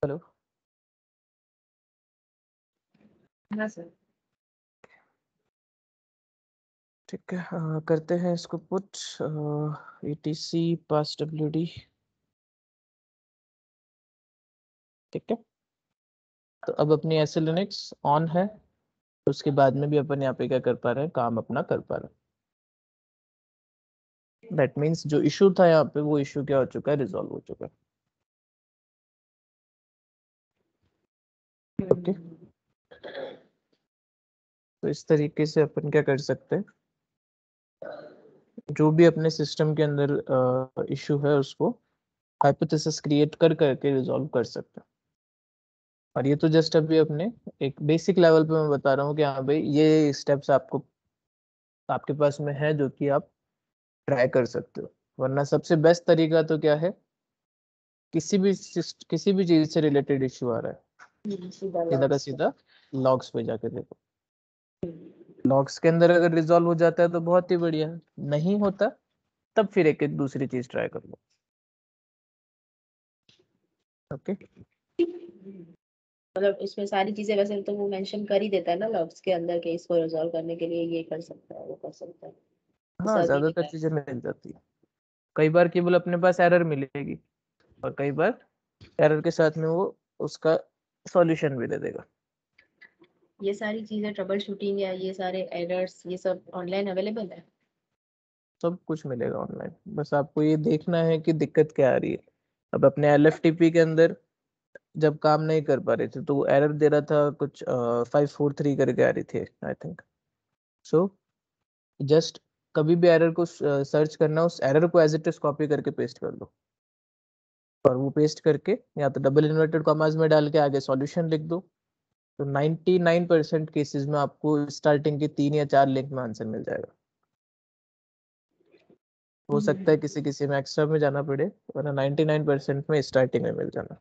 हेलो। हाँ सर। ठीक है, करते हैं इसको पुट etc पास wd। ठीक है, तो अब अपनी ऐसे लिनक्स ऑन है, तो उसके बाद में भी अपन यहाँ पे क्या कर पा रहे हैं, काम अपना कर पा रहे हैं। दैट मीन्स जो इशू था यहाँ पे, वो इशू क्या हो चुका है, रिजॉल्व हो चुका है। ओके, तो इस तरीके से अपन क्या कर सकते हैं, जो भी अपने सिस्टम के अंदर इशू है उसको हाइपोथेसिस क्रिएट कर करके रिजॉल्व कर सकते हैं। और ये तो जस्ट अभी अपने एक बेसिक लेवल पे मैं बता रहा हूँ कि हाँ भाई ये स्टेप्स आपको आपके पास में है जो कि आप ट्राई कर सकते हो। वरना सबसे बेस्ट तरीका तो क्या है, किसी भी चीज से रिलेटेड इशू आ रहा है, सीधा सीधा का लॉग्स पे। सीधा लॉग्स पे जाके देखो। लॉग्स के अंदर अगर रिजॉल्व हो जाता है तो बहुत ही बढ़िया है, नहीं होता तब फिर एक एक दूसरी चीज ट्राई कर लो। ओके, मतलब इसमें सारी चीजें वैसे तो वो मेंशन कर ही देता है ना लॉग्स के अंदर के इसको रिजॉल्व करने के लिए ये कर सकता है वो कर सकता है। हाँ सभी ज्यादातर लिखा है। चीजें मिल जाती है। कई बार केवल अपने पास एरर मिलेगी, और कई बार एरर के साथ में वो उसका सॉल्यूशन भी दे देगा। ये सारी चीजें ट्रबल शूटिंग या ये सारे एरर्स ये सब ऑनलाइन अवेलेबल है। सब कुछ मिलेगा ऑनलाइन, बस आपको ये देखना है कि दिक्कत क्या आ रही है। अब अपने LFTP के अंदर जब काम नहीं कर पा रहे थे तो वो एरर दे रहा था कुछ 543 करके आ रही थी आई थिंक। सो जस्ट कभी भी एरर को सर्च करना, उस एरर को एज इट इज कॉपी करके पेस्ट कर दो, और वो पेस्ट करके या तो डबल इन्वर्टेड कॉमास में डाल के आगे सॉल्यूशन लिख दो। तो 99% केसेस में आपको स्टार्टिंग के 3 या 4 लिंक में आंसर मिल जाएगा। हो सकता है किसी किसी में एक्स्ट्रा में जाना पड़े, वरना 99% में स्टार्टिंग में मिल जाना।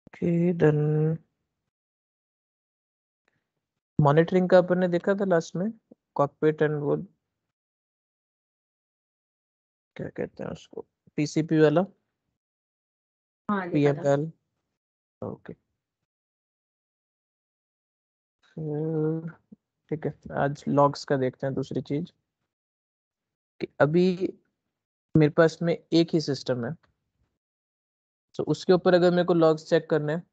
Okay done. मॉनिटरिंग का अपन ने देखा था लास्ट में, कॉकपिट एंड वो क्या कहते हैं उसको, PCP वाला, हाँ देखा था। PML। ओके, फिर ठीक है, आज लॉग्स का देखते हैं। दूसरी चीज कि अभी मेरे पास में एक ही सिस्टम है, तो उसके ऊपर अगर मेरे को लॉग्स चेक करने हैं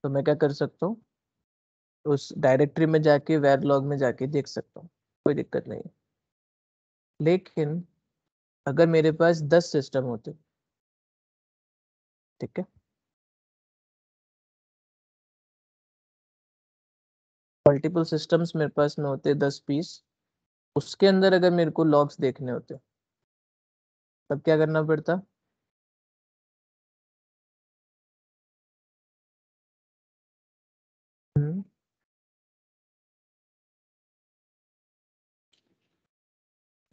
तो मैं क्या कर सकता हूँ, उस डायरेक्टरी में जाके वेर लॉग में जाके देख सकता हूँ, कोई दिक्कत नहीं है। लेकिन अगर मेरे पास 10 सिस्टम होते, ठीक है, मल्टीपल सिस्टम्स मेरे पास में होते 10 पीस, उसके अंदर अगर मेरे को लॉग्स देखने होते तब क्या करना पड़ता? हम्म,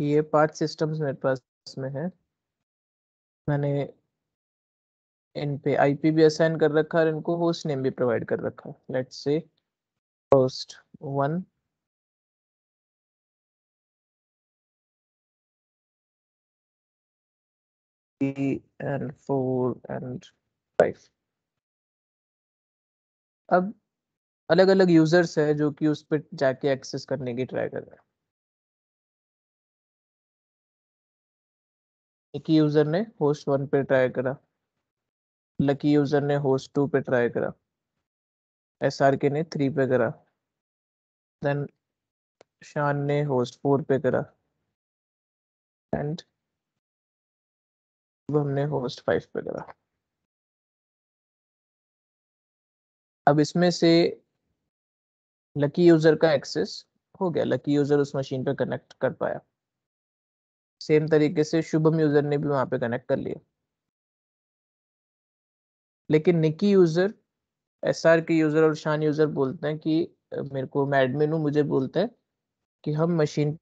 कि ये 5 सिस्टम्स मेरे पास में है, मैंने इन पे आईपी भी असाइन कर रखा है और इनको होस्ट नेम भी प्रोवाइड कर रखा है। Let's say host 1, and 4 and 5। अब अलग अलग यूजर्स है जो कि उस पर जाके एक्सेस करने की ट्राई कर रहे हैं। एक ही यूजर ने होस्ट 1 पे ट्राई करा, लकी यूजर ने होस्ट 2 पे ट्राई करा, एसआर के ने 3 पे करा, देन शान ने होस्ट 4 पे करा, एंड हमने होस्ट 5 पे करा। अब इसमें से लकी यूजर का एक्सेस हो गया, लकी यूजर उस मशीन पे कनेक्ट कर पाया। सेम तरीके से शुभम यूजर ने भी वहां पे कनेक्ट कर लिया, लेकिन निकी यूजर, एसआर के यूजर और शान यूजर बोलते हैं कि मेरे को, मैं एडमिन हूँ, मुझे बोलते हैं कि हम मशीन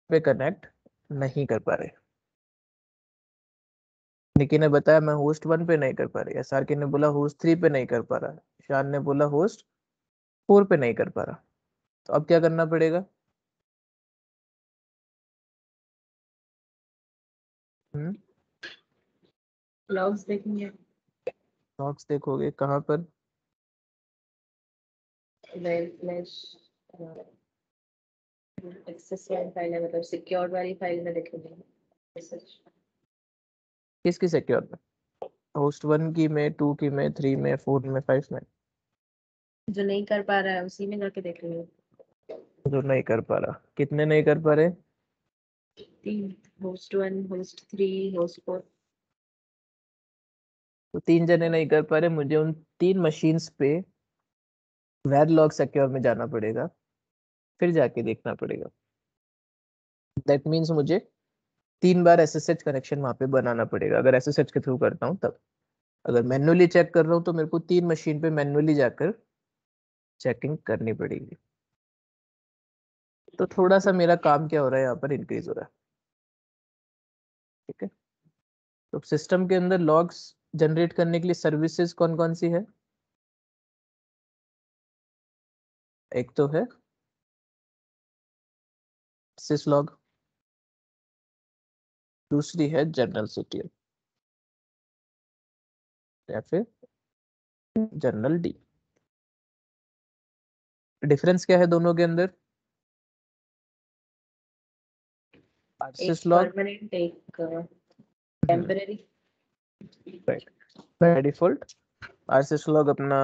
पे कनेक्ट नहीं कर पा रहे। निकी ने बताया मैं होस्ट 1 पे नहीं कर पा रही, एसआर के ने बोला होस्ट 3 पे नहीं कर पा रहा, शान ने बोला होस्ट 4 पे नहीं कर पा रहा। तो अब क्या करना पड़ेगा? लॉग्स देखेंगे, लॉग्स देखोगे कहाँ पर? फ्लैश एक्सेस वाली फाइल है, मतलब सिक्योर्ड वाली फाइल में देखेंगे। किसकी सिक्योर में? होस्ट 1 की में, 2 की में, 3 में, 4 में, 5 में? जो नहीं कर पा रहा है उसी में जाके देख लेंगे। जो नहीं कर पा रहा, कितने नहीं कर पा रहे? 3, होस्ट 1, होस्ट 3, होस्ट 4। तो 3 जने नहीं कर पा रहे, मुझे उन 3 मशीन्स पे वेरलॉग सिक्योर में जाना पड़ेगा, फिर जाके देखना पड़ेगा। दैट मीन्स मुझे 3 बार एसएसएच कनेक्शन वहां पे बनाना पड़ेगा, अगर एसएसएच के थ्रू करता हूँ तब। अगर मैन्युअली चेक कर रहा हूँ तो मेरे को 3 मशीन पे मैन्युअली जाकर चेकिंग करनी पड़ेगी। तो थोड़ा सा मेरा काम क्या हो रहा है यहाँ पर, इंक्रीज हो रहा है। ठीक है, तो सिस्टम के अंदर लॉग्स जनरेट करने के लिए सर्विसेज कौन कौन सी है? एक तो है सिसलॉग, दूसरी है जनरल सीटीएल या फिर जनरल डी। डिफरेंस क्या है दोनों के अंदर? एक सिसलॉग परमानेंट, एक temporary. Right, by default syslog अपना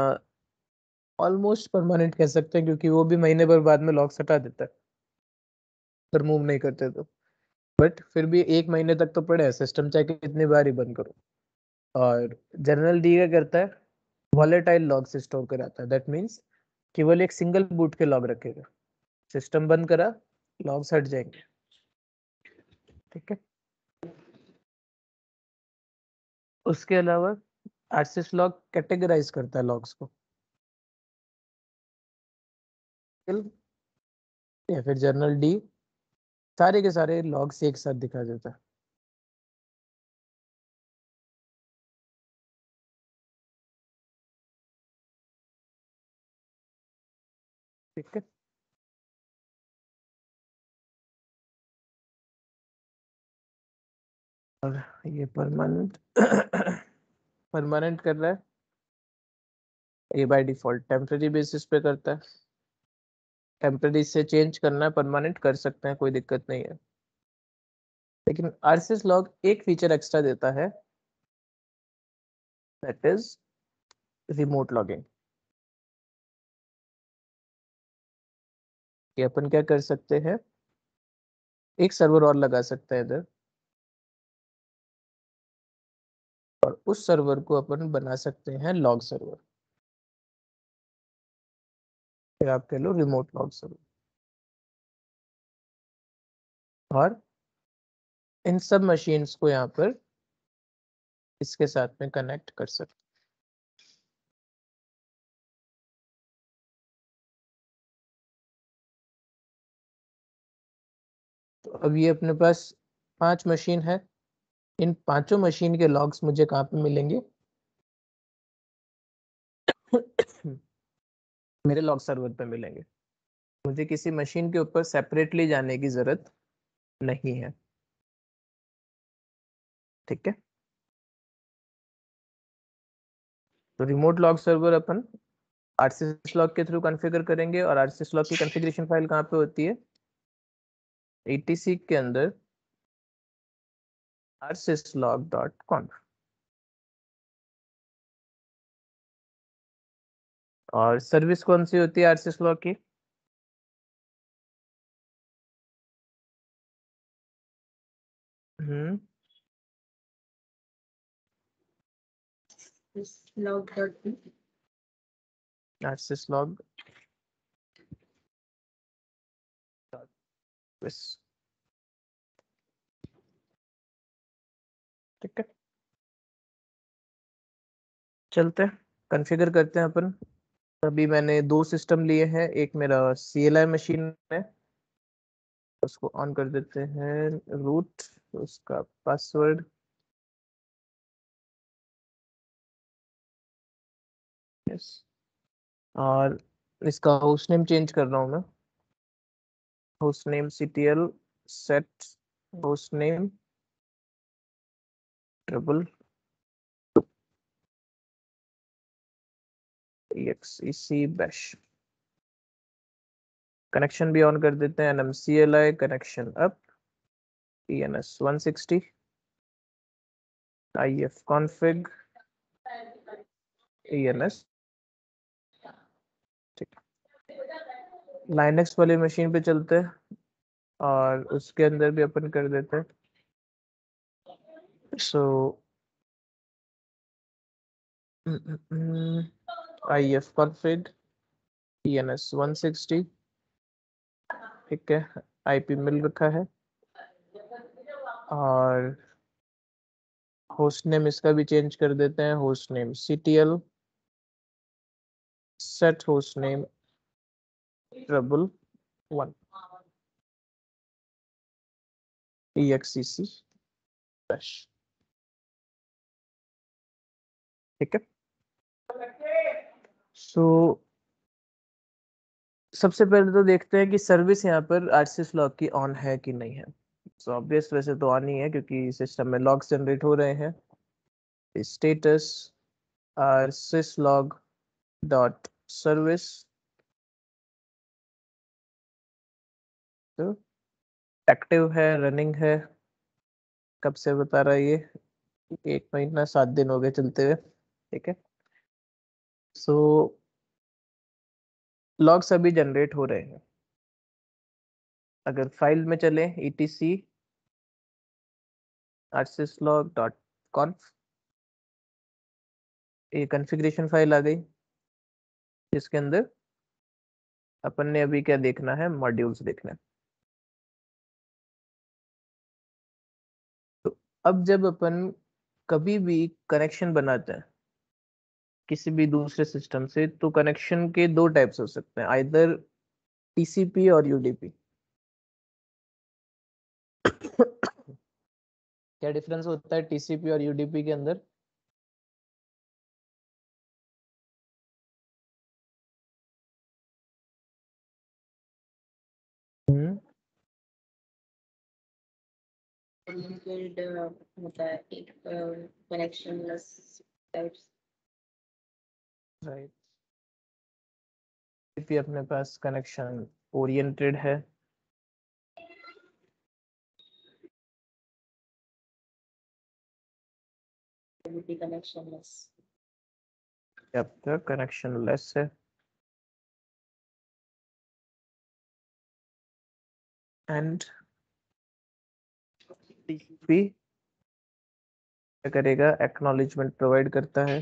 ऑलमोस्ट परमानेंट कह सकते हैं, क्योंकि वो भी महीने भर बाद में लॉग्स हटा देता है पर मूव नहीं करते तो। बट फिर भी 1 महीने तक तो पड़े हैं सिस्टम, चाहे कितनी बार ही बंद करो। और जनरल डी क्या करता है? वॉलेटाइल लॉग्स स्टोर कराता है। दैट मीन्स केवल एक सिंगल बूट के लॉग रखेगा, सिस्टम बंद करा लॉग्स हट जाएंगे। ठीक है, उसके अलावा आरसीएस लॉग कैटेगराइज करता है लॉग्स को, या फिर जनरल डी सारे के सारे लॉग्स एक साथ दिखा देता है। ठीक है, और ये परमानेंट परमानेंट कर रहा है, ये बाय डिफॉल्ट टेम्परेरी बेसिस पे करता है। टेम्परेरी से चेंज करना है परमानेंट कर सकते हैं, कोई दिक्कत नहीं है। लेकिन आरसीएस लॉग एक फीचर एक्स्ट्रा देता है, दैट इज रिमोट लॉगिंग। ये अपन क्या कर सकते हैं, एक सर्वर और लगा सकते हैं इधर, और उस सर्वर को अपन बना सकते हैं लॉग सर्वर, फिर आप कह लो रिमोट लॉग सर्वर। और इन सब मशीन्स को यहाँ पर इसके साथ में कनेक्ट कर सकते तो अब ये अपने पास 5 मशीन है। इन पांचों मशीन के लॉग्स मुझे कहाँ पे मिलेंगे? मेरे लॉग सर्वर पे मिलेंगे। मुझे किसी मशीन के ऊपर सेपरेटली जाने की जरूरत नहीं है। ठीक है। तो रिमोट लॉग सर्वर अपन आरसीएस लॉग के थ्रू कॉन्फ़िगर करेंगे, और आरसीएस लॉग की कॉन्फ़िगरेशन फाइल कहाँ पे होती है? etc के अंदर rsyslog.conf। और सर्विस कौन सी होती है आरसीएस लॉग की? हम्म log.p rsyslog बस। ठीक है, चलते हैं कॉन्फ़िगर करते हैं अपन। अभी मैंने 2 सिस्टम लिए हैं, एक मेरा CLI मशीन है, उसको ऑन कर देते हैं। रूट, उसका पासवर्ड, यस, और इसका होस्ट नेम चेंज कर रहा हूँ मैं। Host name CTL set host name triple exec bash। Connection भी ऑन कर देते हैं, nmcli connection up, ENS 160, if config ENS। ठीक, लाइनक्स वाली मशीन पे चलते हैं, और उसके अंदर भी अपन कर देते हैं। सो if config ENS 160। ठीक है, IP मिल रखा है, और होस्ट नेम इसका भी चेंज कर देते हैं। Host name CTL set host name triple 1 exec bash। ठीक है। सो सबसे पहले तो देखते हैं कि सर्विस यहाँ पर आरसीएस लॉग की ऑन है कि नहीं है। सो ऑब्वियस वैसे तो ऑन ही है, क्योंकि सिस्टम में लॉग्स जनरेट हो रहे हैं। Status RCS log dot service, तो एक्टिव है, रनिंग है। कब से बता रहा है ये? 1 महीना 7 दिन हो गए चलते हुए। ठीक है। सो लॉग्स अभी जनरेट हो रहे हैं। अगर फाइल में चले etc rsyslog.conf, ये कॉन्फ़िगरेशन फाइल आ गई, जिसके अंदर अपन ने अभी क्या देखना है? मॉड्यूल्स देखना है। तो अब जब अपन कभी भी कनेक्शन बनाते हैं किसी भी दूसरे सिस्टम से, तो कनेक्शन के 2 टाइप्स हो सकते हैं, आइदर TCP और UDP। क्या डिफरेंस होता है TCP और UDP के अंदर? हम्म लिंक्ड होता है एक कनेक्शनलेस टाइप्स। राइट। TCP अपने पास कनेक्शन ओरिएंटेड है, कनेक्शनलेस। अब तक कनेक्शन लेस है। एंड TCP क्या करेगा? एक्नॉलेजमेंट प्रोवाइड करता है।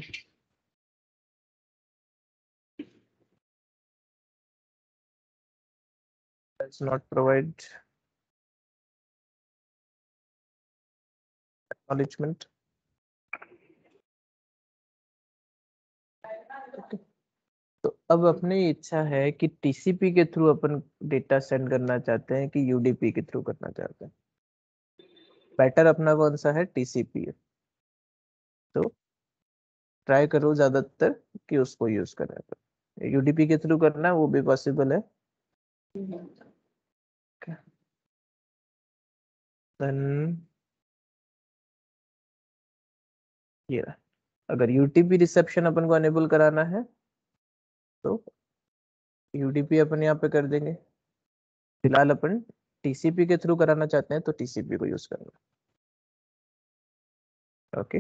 Does not provide acknowledgement। तो अब अपनी इच्छा है कि टीसीपी के थ्रू अपन डेटा सेंड करना चाहते हैं कि यूडीपी के थ्रू करना चाहते हैं। बेटर अपना कौन सा है, टीसीपी है। तो ट्राई करो ज्यादातर कि उसको यूज करने पर। यूडीपी के थ्रू करना है वो भी पॉसिबल है। देन ये रहा। अगर यूटीपी रिसेप्शन अपन को अनेबल कराना है तो यूडीपी अपन यहाँ पे कर देंगे। फिलहाल अपन टीसीपी के थ्रू कराना चाहते हैं तो टीसीपी को यूज करना। ओके,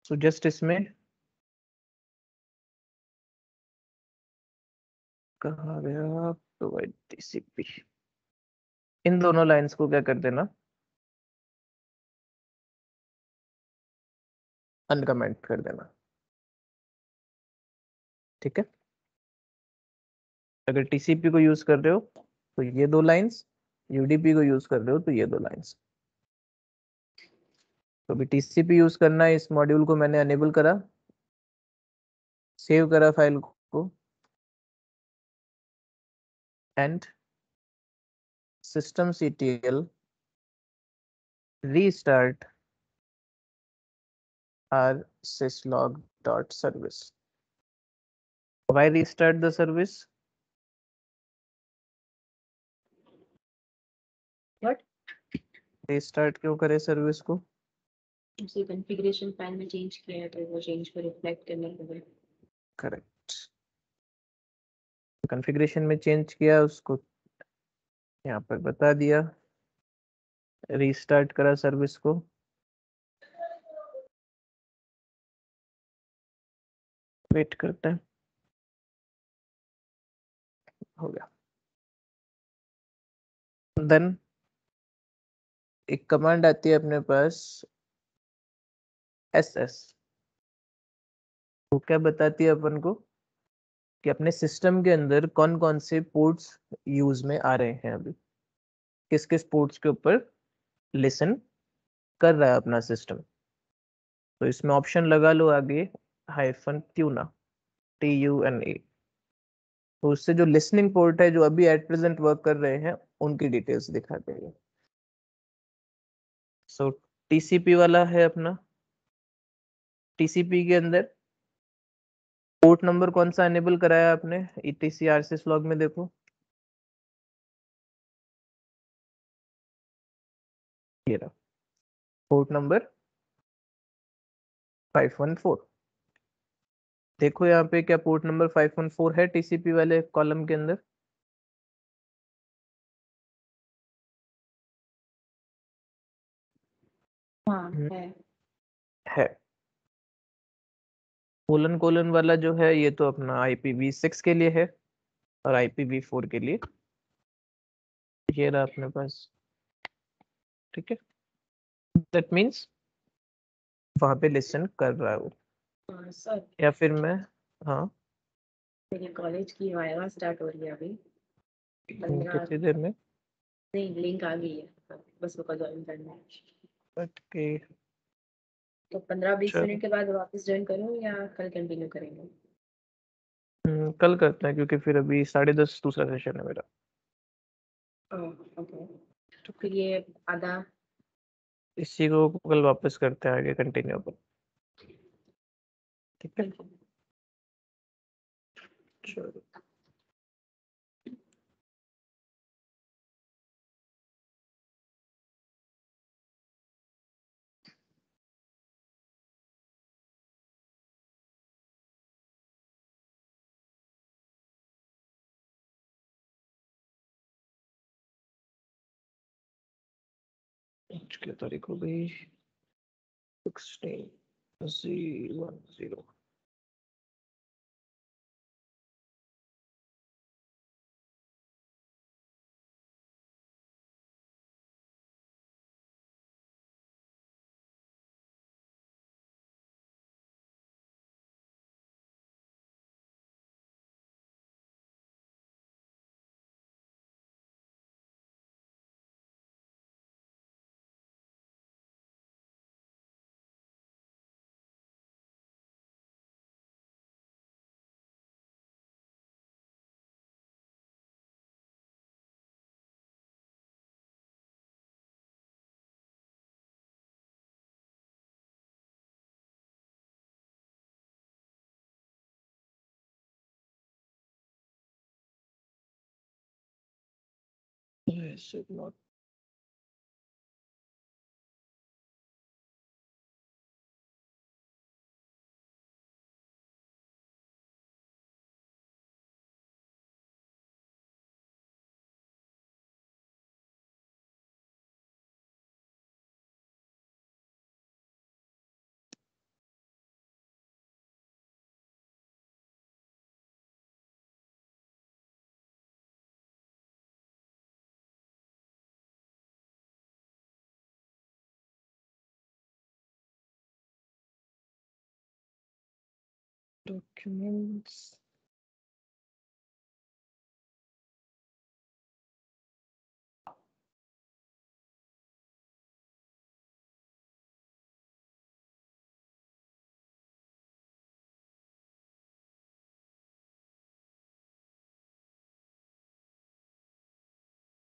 सो जस्ट इसमें कहा गया प्रोवाइड टीसीपी, इन दोनों लाइंस को क्या कर देना, अनकमेंट कर देना। ठीक है, अगर टीसीपी को यूज कर रहे हो तो ये दो लाइंस, यूडीपी को यूज कर रहे हो तो ये दो लाइंस। तो अभी टीसीपी यूज करना है, इस मॉड्यूल को मैंने अनेबल करा, सेव करा फाइल को, and systemctl restart our syslog.service. Why restart the service? What? Restart क्यों करे सर्विस को? उसे कॉन्फ़िगरेशन फाइल में चेंज किया है तो वो चेंज को रिफ्लेक्ट करने के लिए। करेक्ट, कॉन्फ़िगरेशन में चेंज किया, उसको यहाँ पर बता दिया, रीस्टार्ट करा सर्विस को। वेट करते हैं, हो गया। देन एक कमांड आती है अपने पास ss, वो क्या बताती है अपन को कि अपने सिस्टम के अंदर कौन कौन से पोर्ट्स यूज में आ रहे हैं, अभी किस किस पोर्ट्स के ऊपर लिसन कर रहा है अपना सिस्टम। तो इसमें ऑप्शन लगा लो आगे -tuna, TUNA। तो उससे जो लिसनिंग पोर्ट है जो अभी एट प्रेजेंट वर्क कर रहे हैं उनकी डिटेल्स दिखा देगा। सो टीसीपी वाला है अपना, टीसीपी के अंदर पोर्ट नंबर कौन सा एनेबल कराया आपने, ETC RCS लॉग में देखो, ये रहा पोर्ट नंबर 514। देखो यहाँ पे क्या पोर्ट नंबर 514 है टीसीपी वाले कॉलम के अंदर? हाँ है। कोलन कोलन वाला जो है ये तो अपना IPv6 के लिए है और IPv4 के लिए, ये रहा अपने पास। ठीक है, दैट मीन्स वहां पे लिसन कर रहा है वो। सर या फिर मैं, हाँ मेरी कॉलेज की वाइवा स्टार्ट हो रही है अभी 15। कितनी देर में? नहीं, लिंक आ गई है, बस उसको ज्वाइन करना है। ओके, तो 15-20 चलो मिनट के बाद वापस ज्वाइन करूँ या कल कंटिन्यू करेंगे? कल करते हैं क्योंकि फिर अभी 10:30 दूसरा सेशन है मेरा। ओके, तो फिर ये आधा। इसी को कल वापस करते हैं आगे कंटिन्यू अपन। ठीक है, चलो। आज की तारीख हो गई 16/10। should not. Documents.